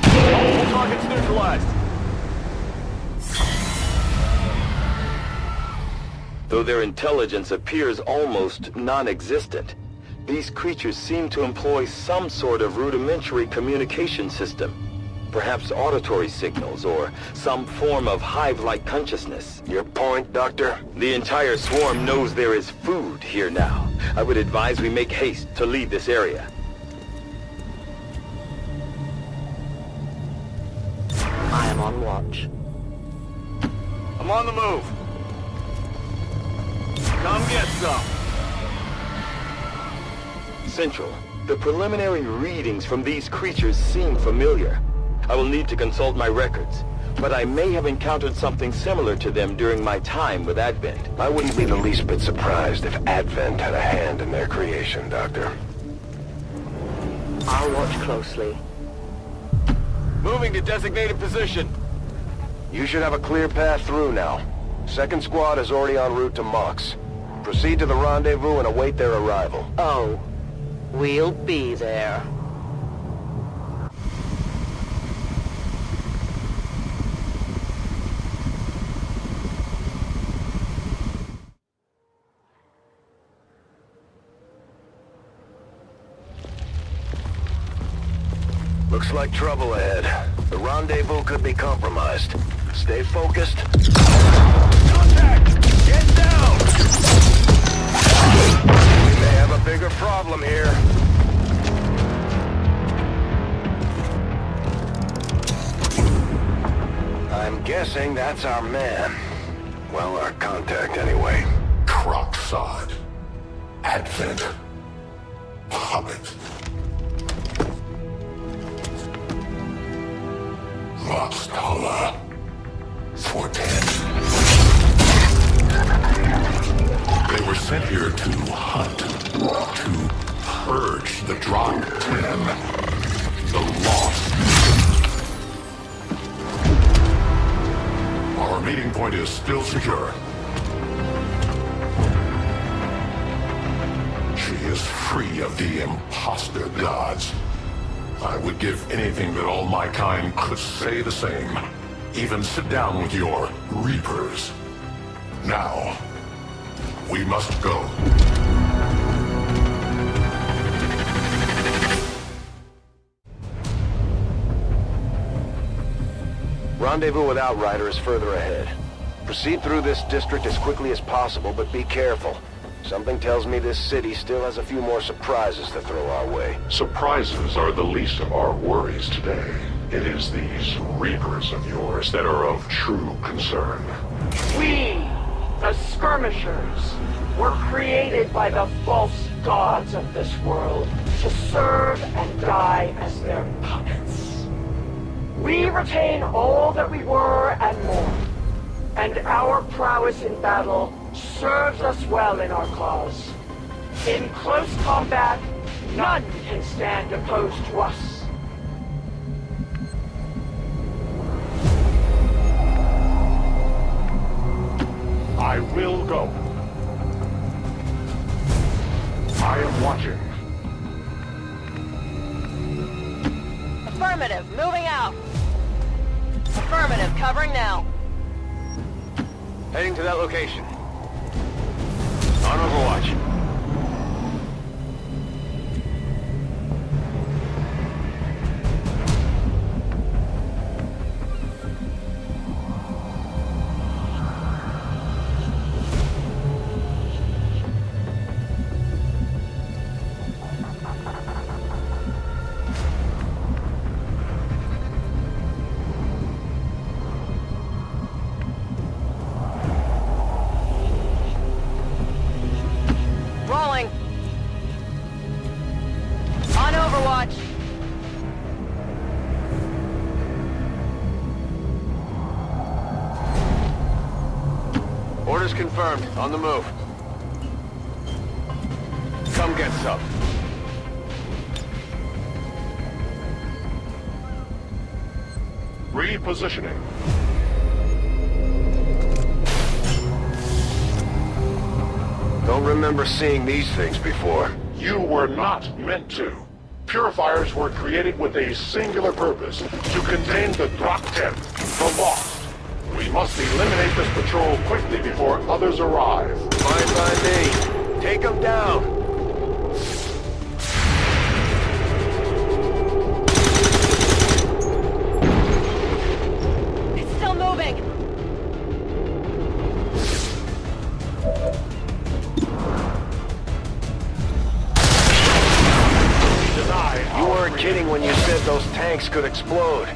Speaker 10: All targets neutralized.
Speaker 13: Though their intelligence appears almost non-existent, these creatures seem to employ some sort of rudimentary communication system. Perhaps auditory signals or some form of hive-like consciousness.
Speaker 1: Your point, Doctor?
Speaker 13: The entire swarm knows there is food here now. I would advise we make haste to leave this area.
Speaker 11: I am on watch.
Speaker 10: I'm on the move. Come get some.
Speaker 13: Central, the preliminary readings from these creatures seem familiar. I will need to consult my records, but I may have encountered something similar to them during my time with Advent.
Speaker 1: I wouldn't be the least bit surprised if Advent had a hand in their creation, Doctor.
Speaker 11: I'll watch closely.
Speaker 10: Moving to designated position.
Speaker 1: You should have a clear path through now. Second squad is already en route to Mox. Proceed to the rendezvous and await their arrival.
Speaker 11: Oh, we'll be there.
Speaker 1: Looks like trouble ahead. The rendezvous could be compromised. Stay focused. Contact! Get down! We may have a bigger problem here. I'm guessing that's our man. Well, our contact anyway.
Speaker 14: Crocksod. Advent. Hobbit. Mostala. 410. They were sent here to hunt. To purge the Drop 10. The Lost. Our meeting point is still secure. She is free of the imposter gods. I would give anything that all my kind could say the same. Even sit down with your Reapers. Now, we must go.
Speaker 1: Rendezvous with Outrider is further ahead. Proceed through this district as quickly as possible, but be careful. Something tells me this city still has a few more surprises to throw our way.
Speaker 14: Surprises are the least of our worries today. It is these Reapers of yours that are of true concern.
Speaker 15: We, the Skirmishers, were created by the false gods of this world to serve and die as their puppets. We retain all that we were and more, and our prowess in battle serves us well in our cause. In close combat, none can stand opposed to us.
Speaker 14: I will go. I am watching.
Speaker 2: Affirmative, moving out. Affirmative, covering now.
Speaker 1: Heading to that location. On Overwatch.
Speaker 2: Rolling. On Overwatch.
Speaker 1: Orders confirmed. On the move. Come get some.
Speaker 14: Repositioning.
Speaker 1: Don't remember seeing these things before.
Speaker 14: You were not meant to. Purifiers were created with a singular purpose, to contain the Drop 10, the Lost. We must eliminate this patrol quickly before others arrive.
Speaker 1: Fine by me. Take them down.
Speaker 2: It's still moving.
Speaker 1: You weren't kidding when you said those tanks could explode.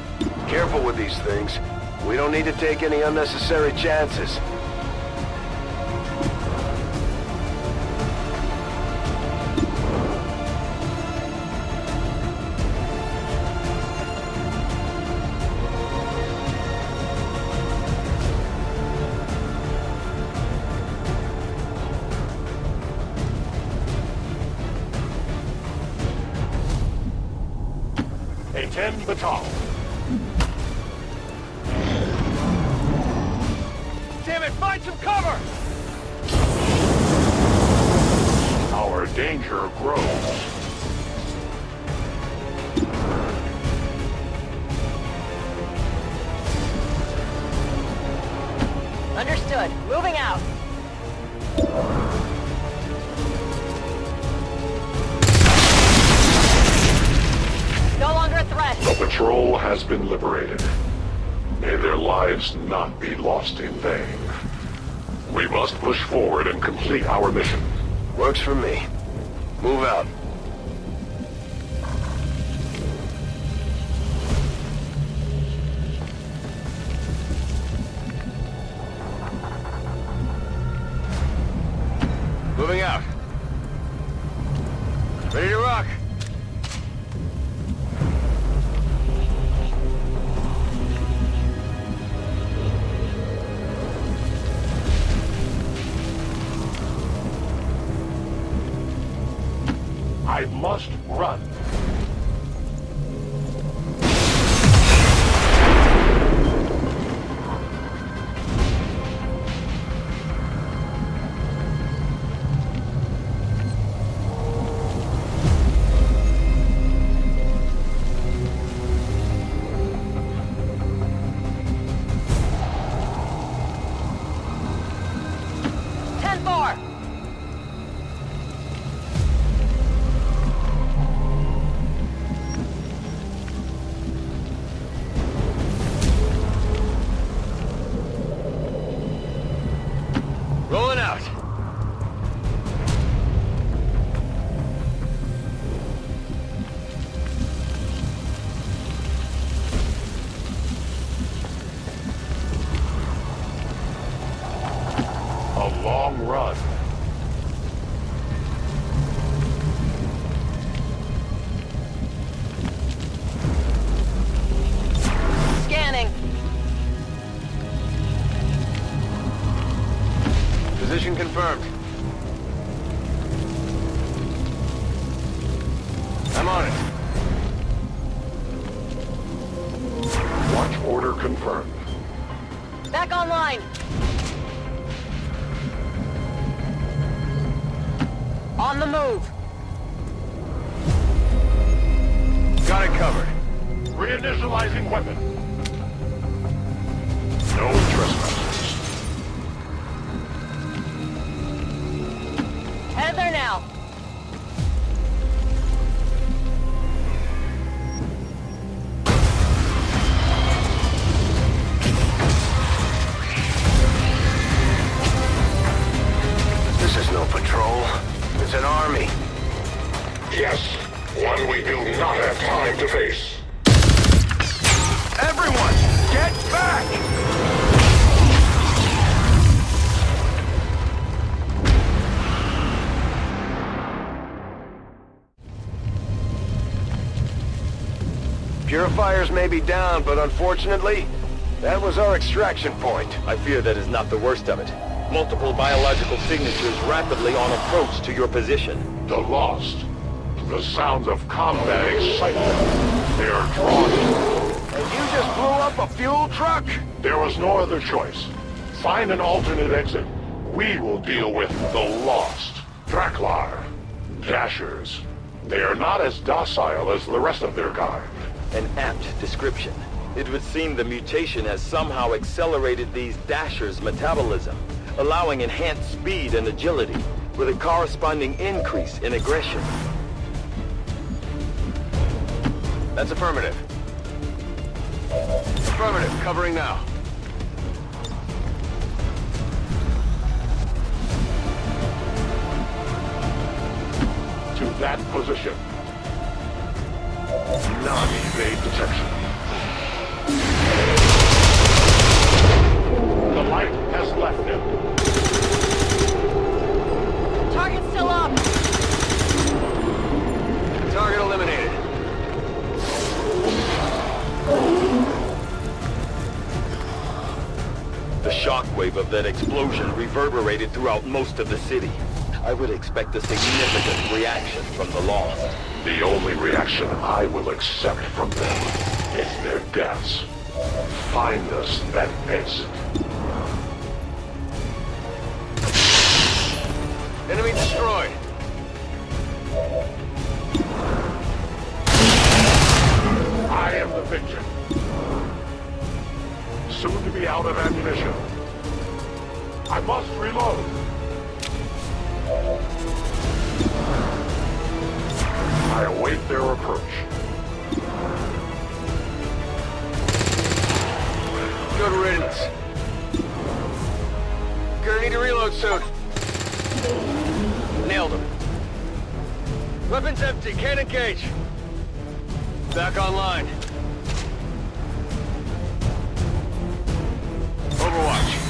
Speaker 1: Careful with these things. We don't need to take any unnecessary chances.
Speaker 14: A 10 baton.
Speaker 1: Damn it, find some cover!
Speaker 14: Our danger grows.
Speaker 2: Understood. Moving out. No longer a threat.
Speaker 14: Patrol has been liberated. May their lives not be lost in vain. We must push forward and complete our mission.
Speaker 1: Works for me. Move out. Moving out. Ready to rock.
Speaker 14: I must run.
Speaker 1: Rolling out.
Speaker 14: A long run.
Speaker 2: Scanning.
Speaker 1: Position confirmed. I'm on it.
Speaker 14: Watch order confirmed.
Speaker 2: Back online. On the move.
Speaker 1: Got it covered.
Speaker 14: Reinitializing weapon. No trespassers.
Speaker 2: Head there now.
Speaker 1: This is no patrol. It's an army.
Speaker 14: Yes, one we do not have time to face.
Speaker 1: Everyone, get back! Purifiers may be down, but unfortunately, that was our extraction point.
Speaker 13: I fear that is not the worst of it. Multiple biological signatures rapidly on approach to your position.
Speaker 14: The Lost. The sounds of combat excite them. They are drawn to.
Speaker 1: And you just blew up a fuel truck?
Speaker 14: There was no other choice. Find an alternate exit. We will deal with the Lost. Draklar. Dashers. They are not as docile as the rest of their kind.
Speaker 13: An apt description. It would seem the mutation has somehow accelerated these Dashers' metabolism, allowing enhanced speed and agility, with a corresponding increase in aggression.
Speaker 1: That's affirmative. Affirmative, covering now.
Speaker 14: To that position. Non-evade detection. The light has left him.
Speaker 2: Target's still up.
Speaker 1: Target eliminated.
Speaker 13: The shockwave of that explosion reverberated throughout most of the city. I would expect a significant reaction from the Lost.
Speaker 14: The only reaction I will accept from them is their deaths. Find us that exit.
Speaker 1: Enemy destroyed.
Speaker 14: I am the victim. Soon to be out of ammunition. I must reload. I await their approach.
Speaker 13: soon. Nailed him. Weapons empty, can't engage. Back online. Overwatch.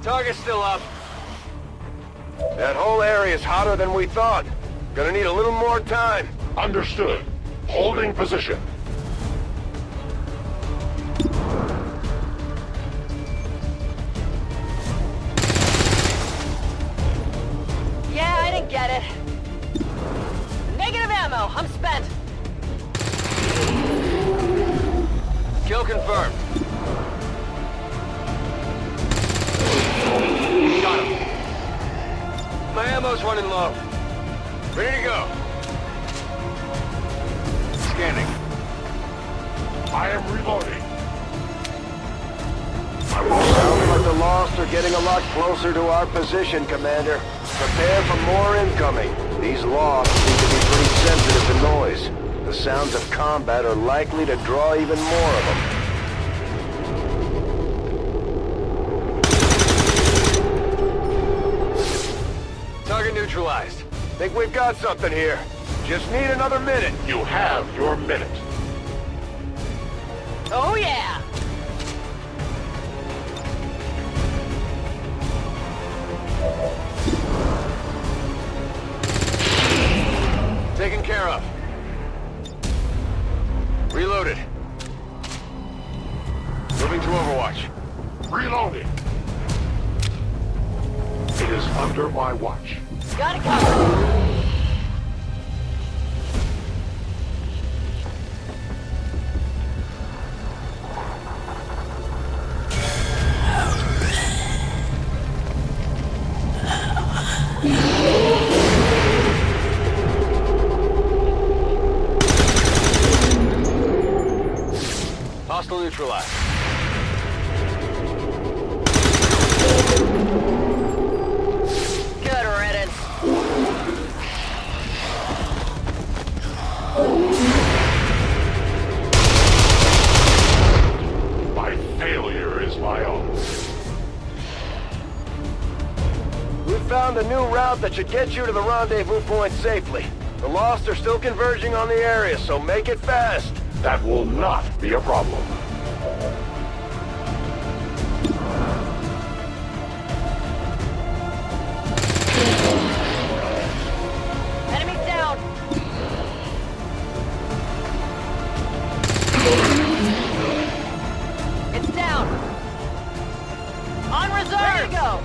Speaker 13: Target's still up.
Speaker 1: That whole area is hotter than we thought. Gonna need a little more time.
Speaker 14: Understood. Holding position.
Speaker 2: Yeah, I didn't get it. Negative ammo. I'm spent.
Speaker 13: Kill confirmed. Got him. My ammo's running low. Ready to go. Scanning.
Speaker 14: I am reloading.
Speaker 1: Sounds like the Lost are getting a lot closer to our position, Commander. Prepare for more incoming. These Lost seem to be pretty sensitive to noise. The sounds of combat are likely to draw even more of them.
Speaker 13: Target neutralized.
Speaker 1: Think we've got something here. Just need another minute.
Speaker 14: You have your minute.
Speaker 2: Oh, yeah.
Speaker 13: Taken care of. Reloaded. Moving to Overwatch.
Speaker 14: Reloading. It is under my watch.
Speaker 2: Got it covered.
Speaker 13: Hostile neutralized.
Speaker 2: Good riddance.
Speaker 14: My failure is my own.
Speaker 1: We found a new route that should get you to the rendezvous point safely. The Lost are still converging on the area, so make it fast.
Speaker 14: That will not be a problem.
Speaker 2: Enemies down. It's down. On reserve. Ready to go.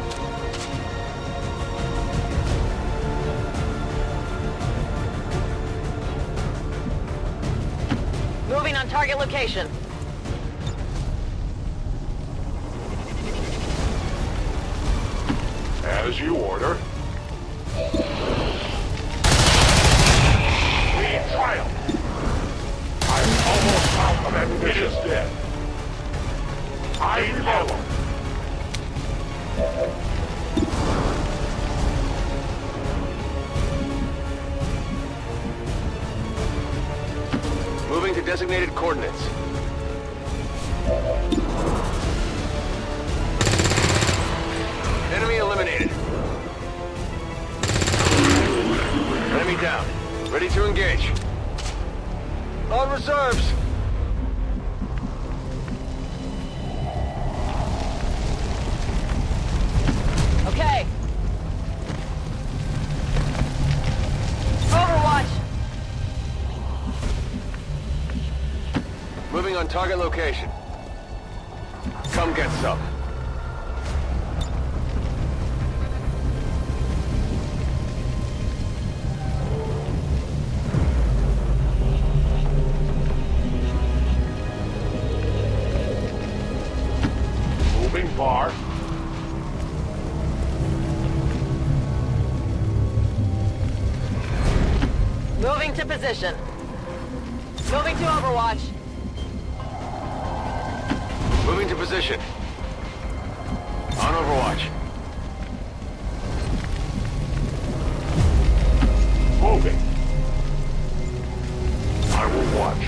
Speaker 2: Moving on target location.
Speaker 14: As you order. We triumph. I'm almost out of ammunition. It is dead. I reload.
Speaker 13: Moving to designated coordinates. Enemy eliminated. Enemy down. Ready to engage. On reserves.
Speaker 2: Okay. Overwatch.
Speaker 13: Moving on target location. Come get some.
Speaker 14: Moving far.
Speaker 2: Moving to position. Moving to Overwatch.
Speaker 13: Moving to position.
Speaker 1: On Overwatch.
Speaker 14: Moving. I will watch.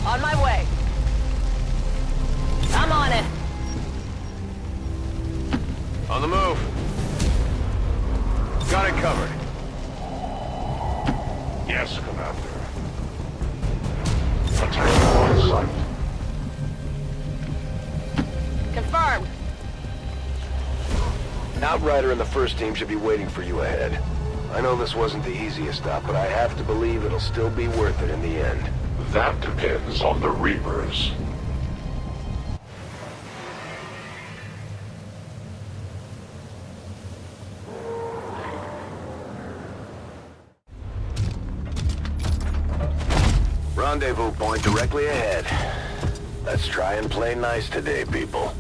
Speaker 2: On my way. I'm on it.
Speaker 1: On the move. Got it covered.
Speaker 14: Yes, Commander. Attack on sight.
Speaker 2: Confirmed.
Speaker 1: An Outrider and the first team should be waiting for you ahead. I know this wasn't the easiest stop, but I have to believe it'll still be worth it in the end.
Speaker 14: That depends on the Reapers.
Speaker 1: Rendezvous point directly ahead. Let's try and play nice today, people.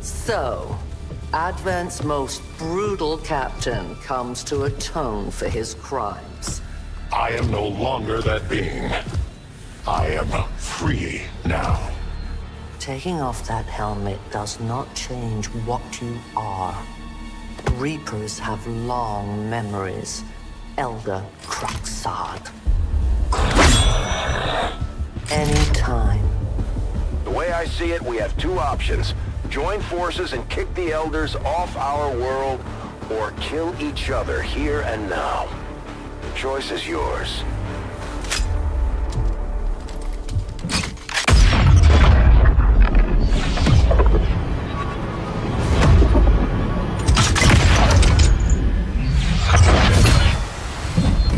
Speaker 11: So, Advent's most brutal captain comes to atone for his crimes.
Speaker 14: I am no longer that being. I am free now.
Speaker 11: Taking off that helmet does not change what you are. Reapers have long memories. Elder Cruxard. Anytime.
Speaker 1: The way I see it, we have two options. Join forces and kick the Elders off our world, or kill each other here and now. The choice is yours.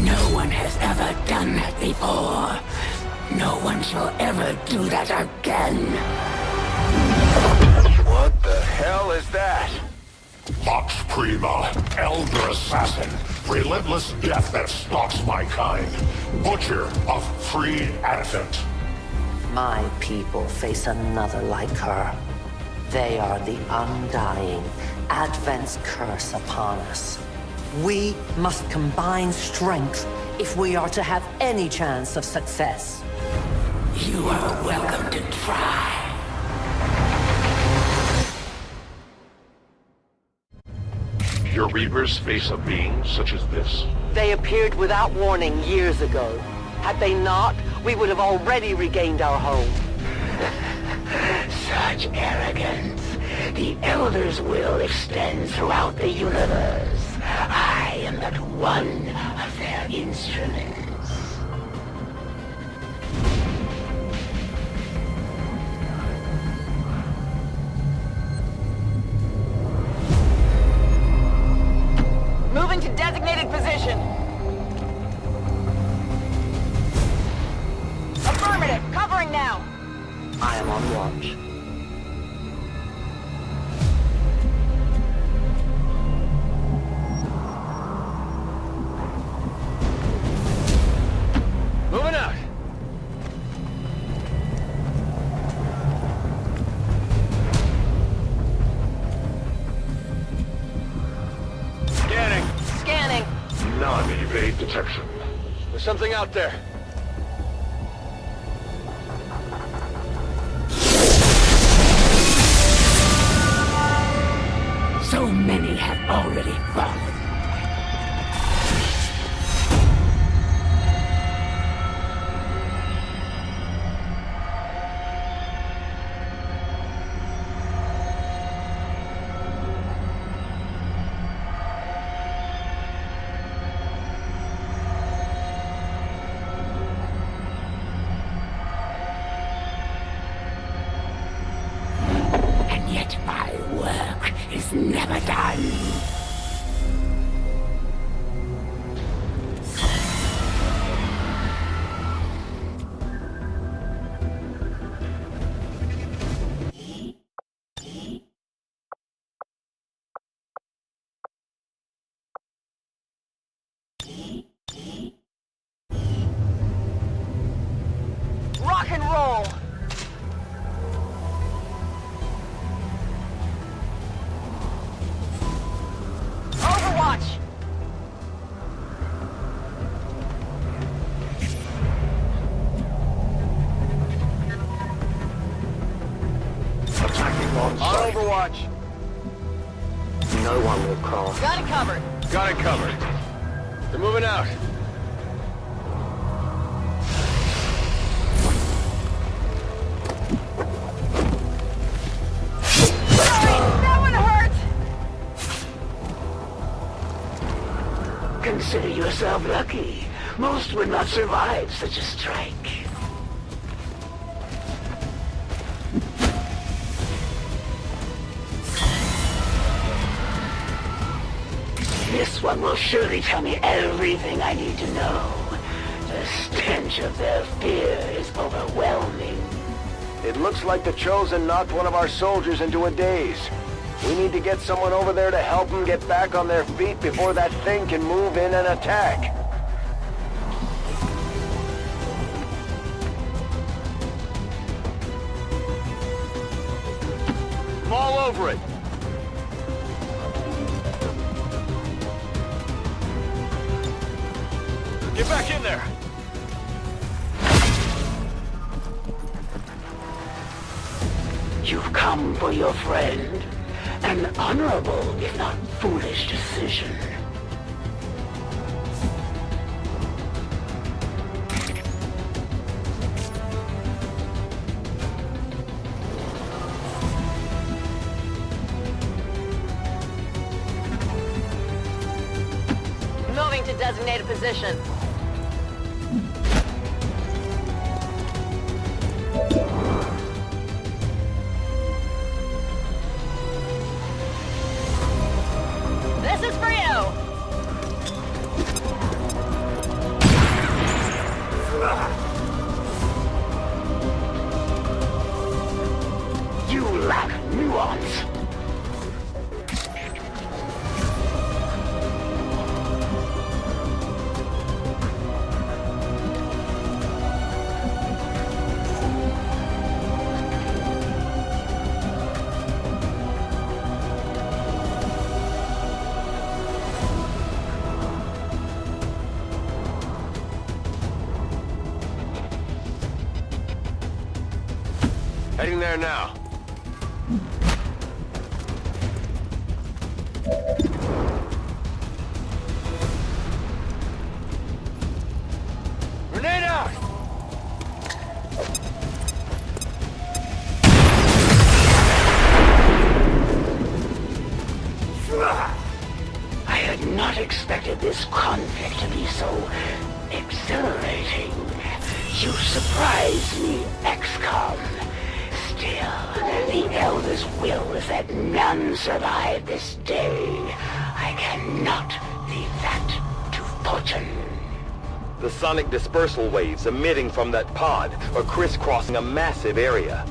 Speaker 16: No one has ever done that before. No one shall ever do that again.
Speaker 1: What the hell is that?
Speaker 14: Vox Prima, Elder Assassin, relentless death that stalks my kind, Butcher of free Advent.
Speaker 11: My people face another like her. They are the undying, Advent's curse upon us. We must combine strength if we are to have any chance of success.
Speaker 16: You are welcome to try.
Speaker 14: Your Reapers face a being such as this?
Speaker 2: They appeared without warning years ago. Had they not, we would have already regained our home.
Speaker 16: Such arrogance. The Elder's will extends throughout the universe. I am but one of their instruments.
Speaker 2: Moving to designated position. Affirmative. Covering now.
Speaker 11: I am on watch.
Speaker 1: Moving out. Scanning.
Speaker 2: Scanning.
Speaker 14: Non-evade detection.
Speaker 1: There's something out there.
Speaker 16: So many have already fallen. And yet my work is never done.
Speaker 2: Rock and roll.
Speaker 8: On site.
Speaker 13: Overwatch.
Speaker 11: No one will cross.
Speaker 2: Got it covered.
Speaker 13: Got it covered. They're moving out.
Speaker 2: That one hurt!
Speaker 16: Consider yourself lucky. Most would not survive such a strike. This one will surely tell me everything I need to know. The stench of their fear is overwhelming.
Speaker 1: It looks like the Chosen knocked one of our soldiers into a daze. We need to get someone over there to help them get back on their feet before that thing can move in and attack.
Speaker 13: I'm all over it. Get back in there.
Speaker 16: You've come for your friend. An honorable, if not foolish, decision.
Speaker 2: Moving to designated position. This is for you!
Speaker 16: You lack nuance.
Speaker 13: Heading there now. Grenade out!
Speaker 16: I had not expected this conflict to be so exhilarating. You surprise me, XCOM. Still, the Elder's will is that none survive this day. I cannot leave that to fortune.
Speaker 13: The sonic dispersal waves emitting from that pod are crisscrossing a massive area.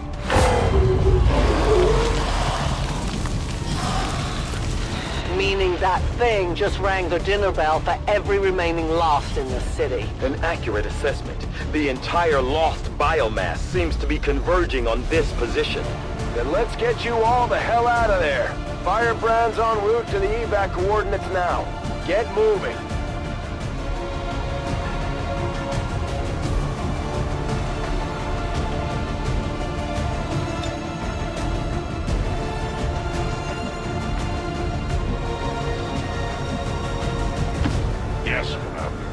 Speaker 2: Meaning that thing just rang the dinner bell for every remaining Lost in the city.
Speaker 13: An accurate assessment. The entire Lost biomass seems to be converging on this position.
Speaker 1: Then let's get you all the hell out of there. Firebrand's en route to the evac coordinates now. Get moving.
Speaker 14: Yes, Commander.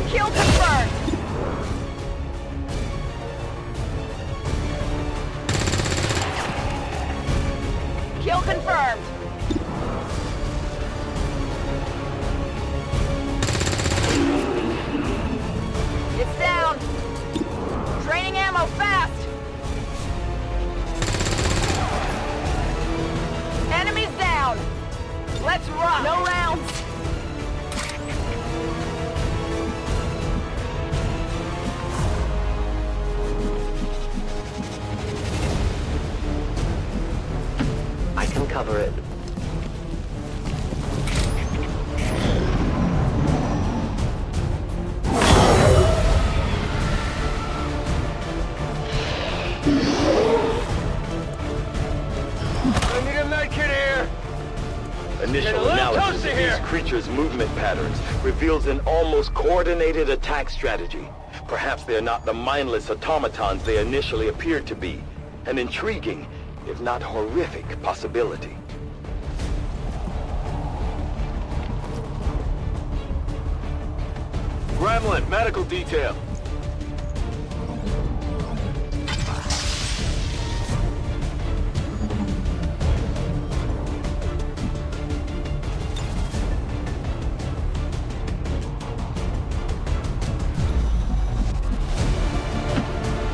Speaker 2: Kill confirmed! Kill confirmed! It's down! Draining ammo fast! Enemies down! Let's rock! No rounds!
Speaker 11: I can cover it.
Speaker 13: Initial analysis of these creatures' movement patterns reveals an almost coordinated attack strategy. Perhaps they're not the mindless automatons they initially appeared to be. An intriguing, if not horrific, possibility.
Speaker 17: Gremlin, medical detail.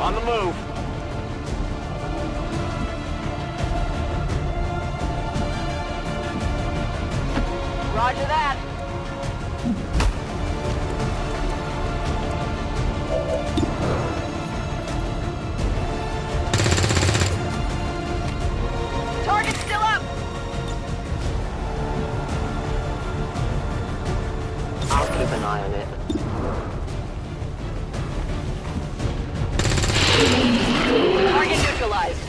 Speaker 17: On the move.
Speaker 2: Roger that. Target's still up.
Speaker 11: I'll keep an eye on it.
Speaker 2: Target neutralized.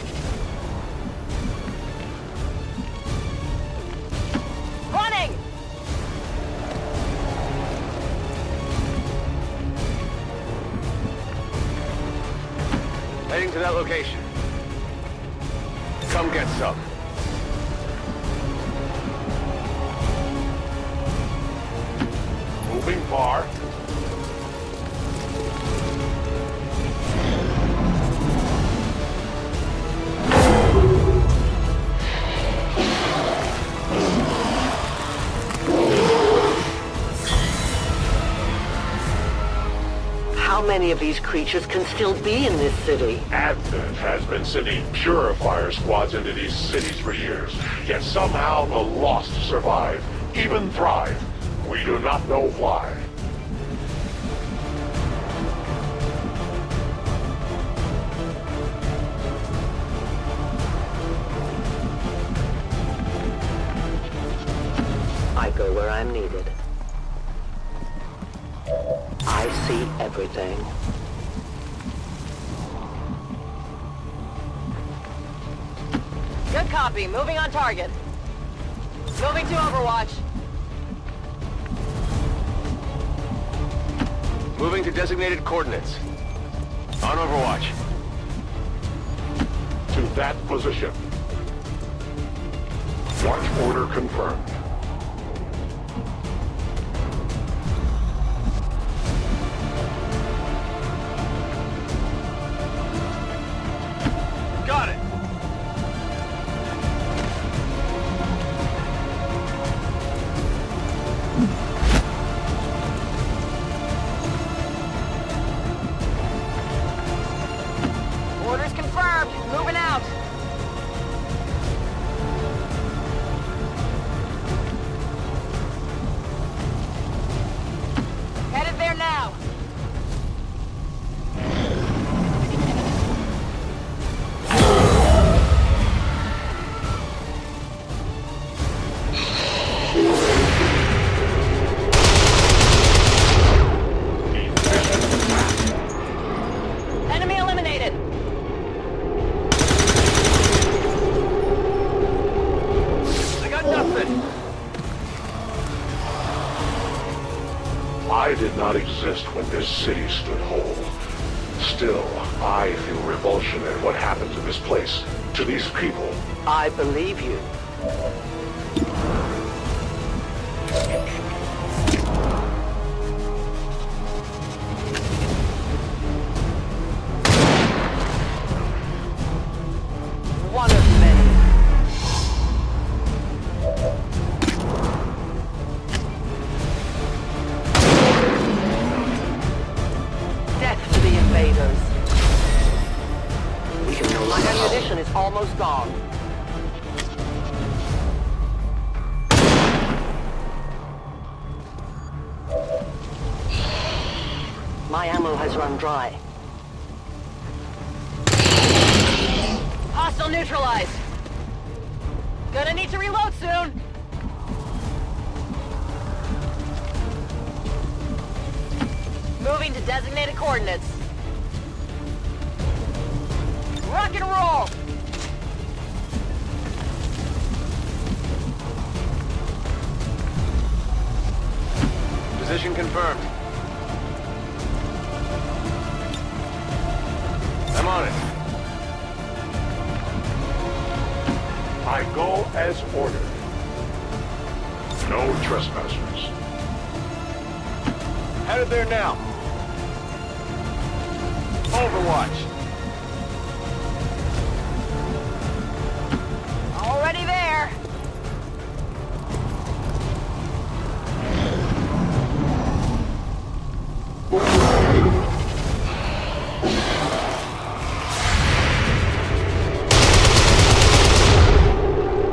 Speaker 2: Running!
Speaker 17: Heading to that location. Come get some.
Speaker 14: Moving far.
Speaker 11: How many of these creatures can still be in this city?
Speaker 14: Advent has been sending purifier squads into these cities for years, yet somehow the lost survive, even thrive. We do not know why.
Speaker 11: I go where I'm needed. I see everything.
Speaker 2: Good copy. Moving on target. Moving to Overwatch.
Speaker 17: Moving to designated coordinates. On Overwatch.
Speaker 14: To that position. Watch order confirmed.
Speaker 17: Got it.
Speaker 2: Orders confirmed. Moving out. Headed there now. Enemy eliminated.
Speaker 17: I got nothing.
Speaker 14: I did not exist when this city stood whole. Still, I feel revulsion at what happened to this place, to these people.
Speaker 11: I believe you.
Speaker 2: One of many. Death to the invaders.
Speaker 11: We can no
Speaker 2: My
Speaker 11: longer
Speaker 2: ammunition is almost gone.
Speaker 11: My ammo has run dry.
Speaker 2: Hostile neutralized. Gonna need to reload soon. Moving to designated coordinates. Rock and roll!
Speaker 17: Position confirmed. I'm on it.
Speaker 14: I go as ordered. No trespassers.
Speaker 17: Headed there now. Overwatch.
Speaker 2: Already there.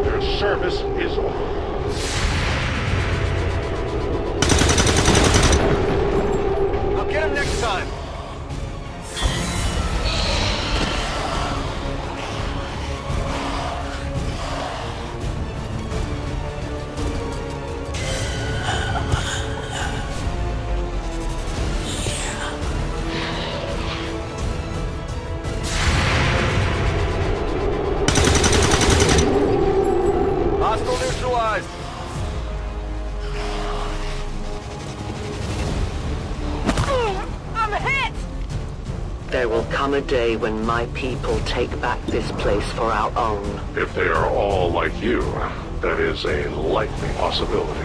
Speaker 14: Their service is over.
Speaker 17: I'll get him next time. Hostile neutralized.
Speaker 2: I'm hit!
Speaker 11: There will come a day when my people take back this place for our own.
Speaker 14: If they are all like you, that is a likely possibility.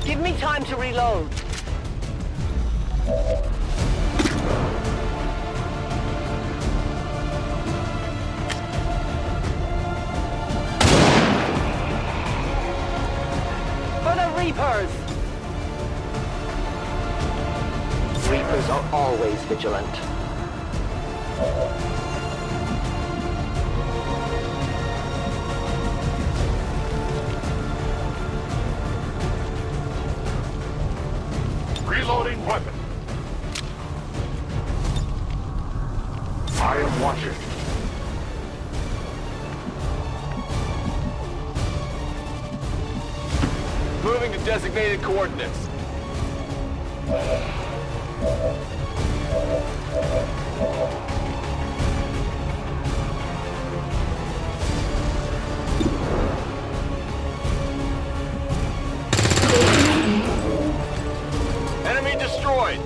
Speaker 2: Give me time to reload. For the Reapers!
Speaker 11: Reapers are always vigilant.
Speaker 14: Reloading weapon. I am watching.
Speaker 17: Moving to designated coordinates. Enemy destroyed.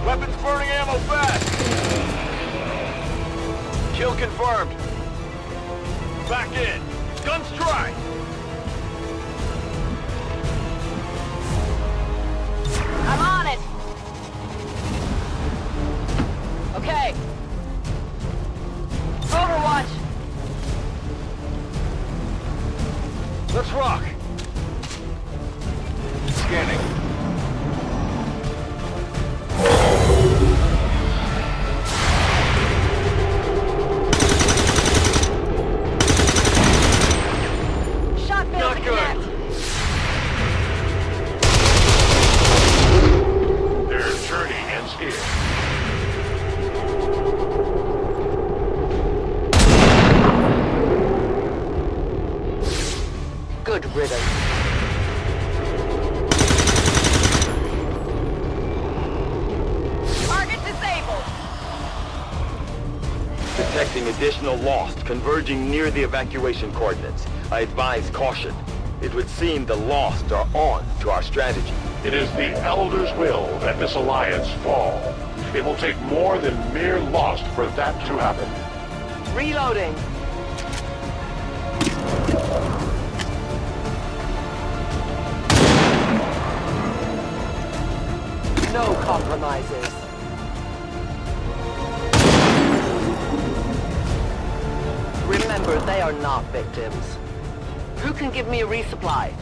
Speaker 17: Weapons burning ammo fast. Kill confirmed. Back in. Guns dry.
Speaker 2: I'm on it! Okay. Overwatch!
Speaker 17: Let's rock. Scanning.
Speaker 2: Shot failed
Speaker 17: Not
Speaker 2: to
Speaker 17: good.
Speaker 2: connect.
Speaker 14: Their journey ends here.
Speaker 11: Good riddance.
Speaker 2: Target disabled.
Speaker 13: Detecting additional Lost converging near the evacuation coordinates. I advise caution. It would seem the Lost are on to our strategy.
Speaker 14: It is the Elder's will that this alliance fall. It will take more than mere lost for that to happen.
Speaker 2: Reloading. No compromises. Remember, they are not victims. Who can give me a resupply?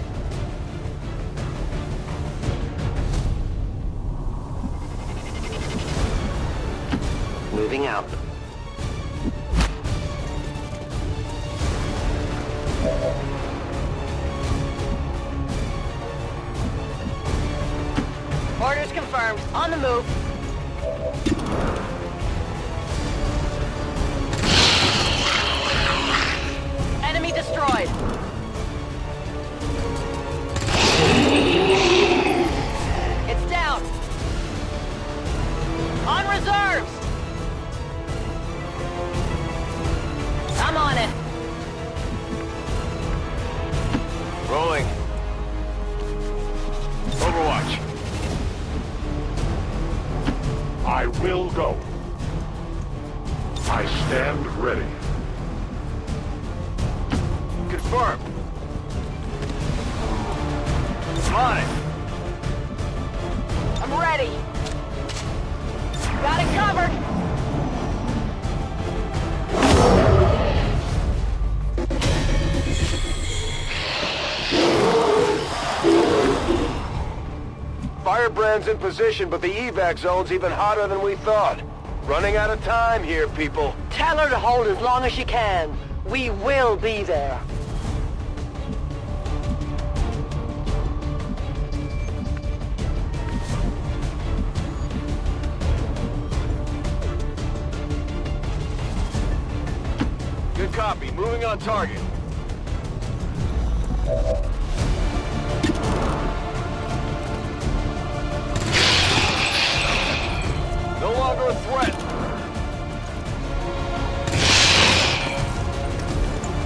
Speaker 11: Moving out.
Speaker 2: Orders confirmed. On the move. Enemy destroyed. It's down. On reserves. I'm on it.
Speaker 5: Rolling. Overwatch.
Speaker 14: I will go. I stand ready.
Speaker 5: Confirmed. I'm on it.
Speaker 2: I'm ready. Got it covered.
Speaker 1: Firebrand's in position, but the evac zone's even hotter than we thought. Running out of time here, people.
Speaker 2: Tell her to hold as long as she can. We will be there.
Speaker 5: Good copy. Moving on target. No longer a threat.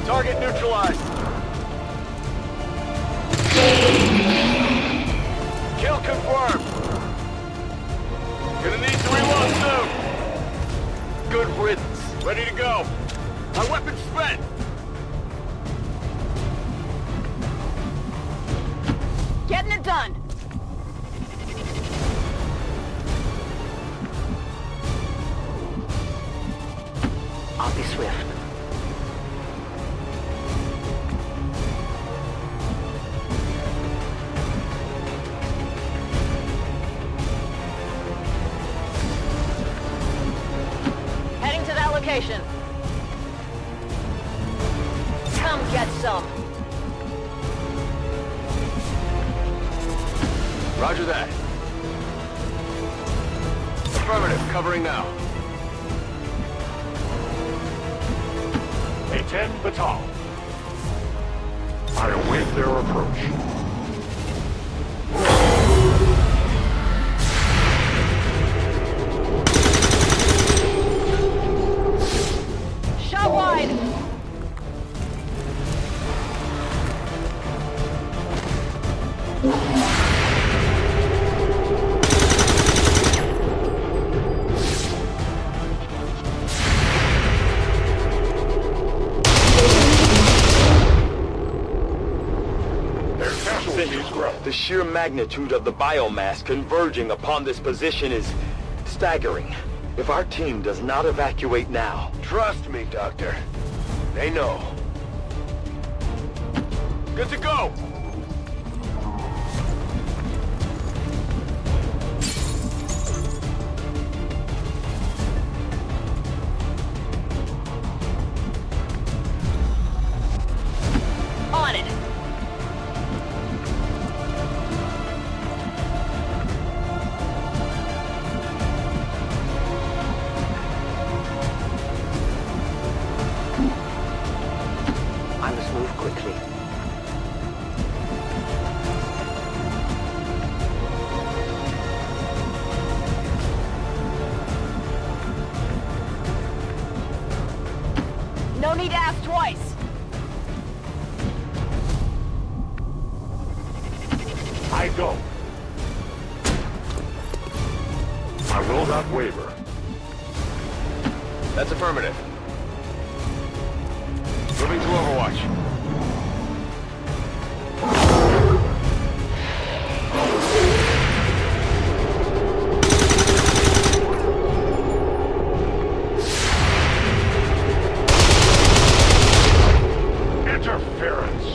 Speaker 5: Target neutralized. Kill confirmed. Gonna need to reload soon. Good riddance. Ready to go. My weapon's spent.
Speaker 2: Getting it done.
Speaker 11: I'll be swift.
Speaker 2: Heading to that location. Come get some.
Speaker 5: Roger that. Affirmative, covering now.
Speaker 14: A 10 batal. I await their approach.
Speaker 2: Shot wide.
Speaker 13: The sheer magnitude of the biomass converging upon this position is staggering. If our team does not evacuate now...
Speaker 1: Trust me, Doctor. They know.
Speaker 5: Good to go!
Speaker 2: On it.
Speaker 11: I must move quickly.
Speaker 2: No need to ask twice.
Speaker 14: I go. I will not waver.
Speaker 5: That's affirmative. Moving to Overwatch.
Speaker 14: Interference.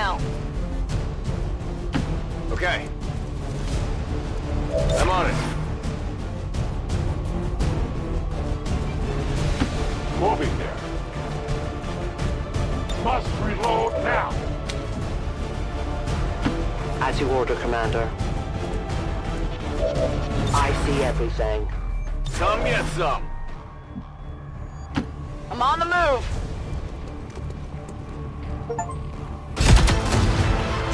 Speaker 2: now.
Speaker 17: Okay. I'm on it.
Speaker 14: Moving there. Must reload now.
Speaker 11: As you order, Commander. I see everything.
Speaker 17: Some get some.
Speaker 2: I'm on the move.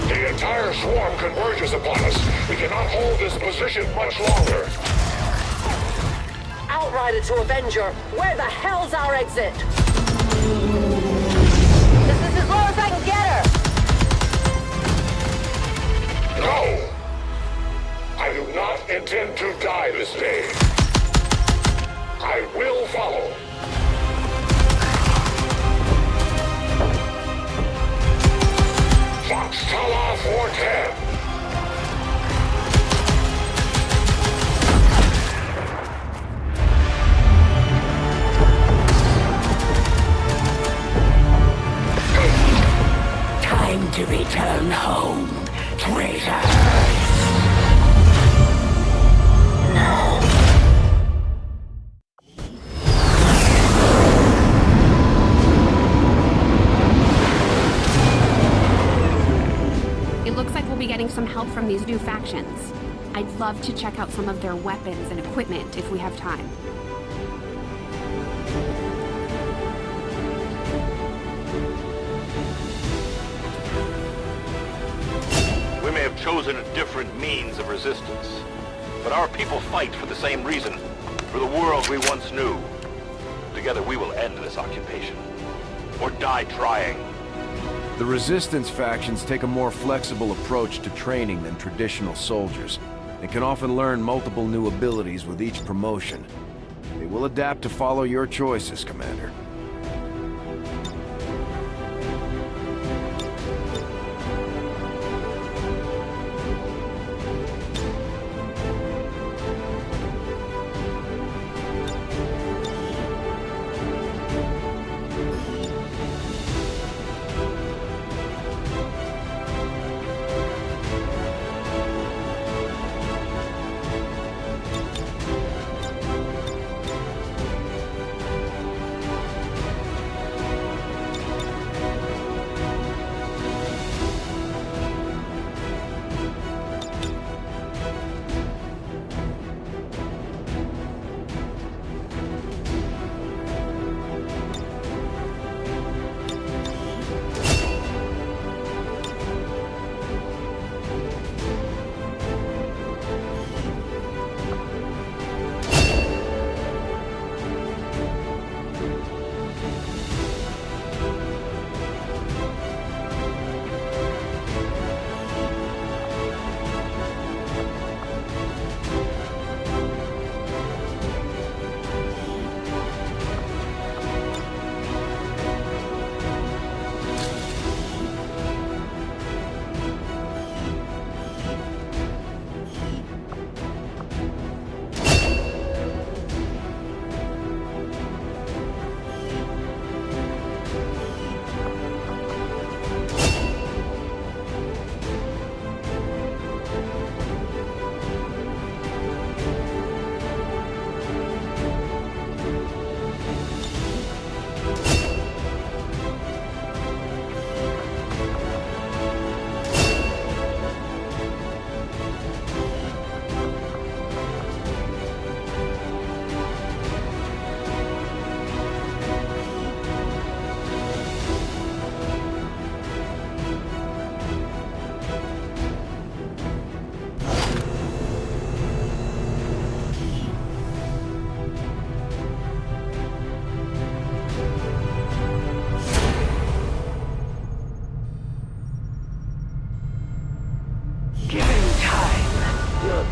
Speaker 14: The entire swarm converges upon us. We cannot hold this position much longer.
Speaker 2: Outrider to Avenger, where the hell's our exit? This is as low as I can get her.
Speaker 14: No! I do not intend to die this day. I will follow. Foxtrot 410.
Speaker 16: Time to return home, traitor.
Speaker 6: It looks like we'll be getting some help from these new factions. I'd love to check out some of their weapons and equipment if we have time.
Speaker 12: We may have chosen a different means of resistance, but our people fight for the same reason, for the world we once knew. Together we will end this occupation, or die trying.
Speaker 5: The Resistance factions take a more flexible approach to training than traditional soldiers, and can often learn multiple new abilities with each promotion. They will adapt to follow your choices, Commander.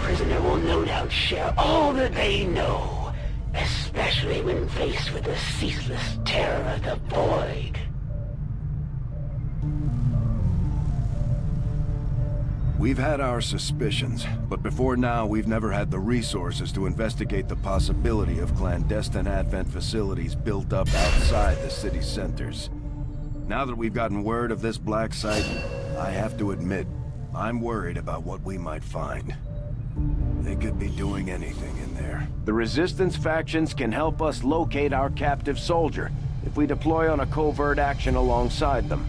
Speaker 16: prisoner will no doubt share all that they know, especially when faced with the ceaseless terror of the void.
Speaker 5: We've had our suspicions, but before now we've never had the resources to investigate the possibility of clandestine Advent facilities built up outside the city centers. Now that we've gotten word of this black site, I have to admit, I'm worried about what we might find. They could be doing anything in there. The Resistance factions can help us locate our captive soldier if we deploy on a covert action alongside them.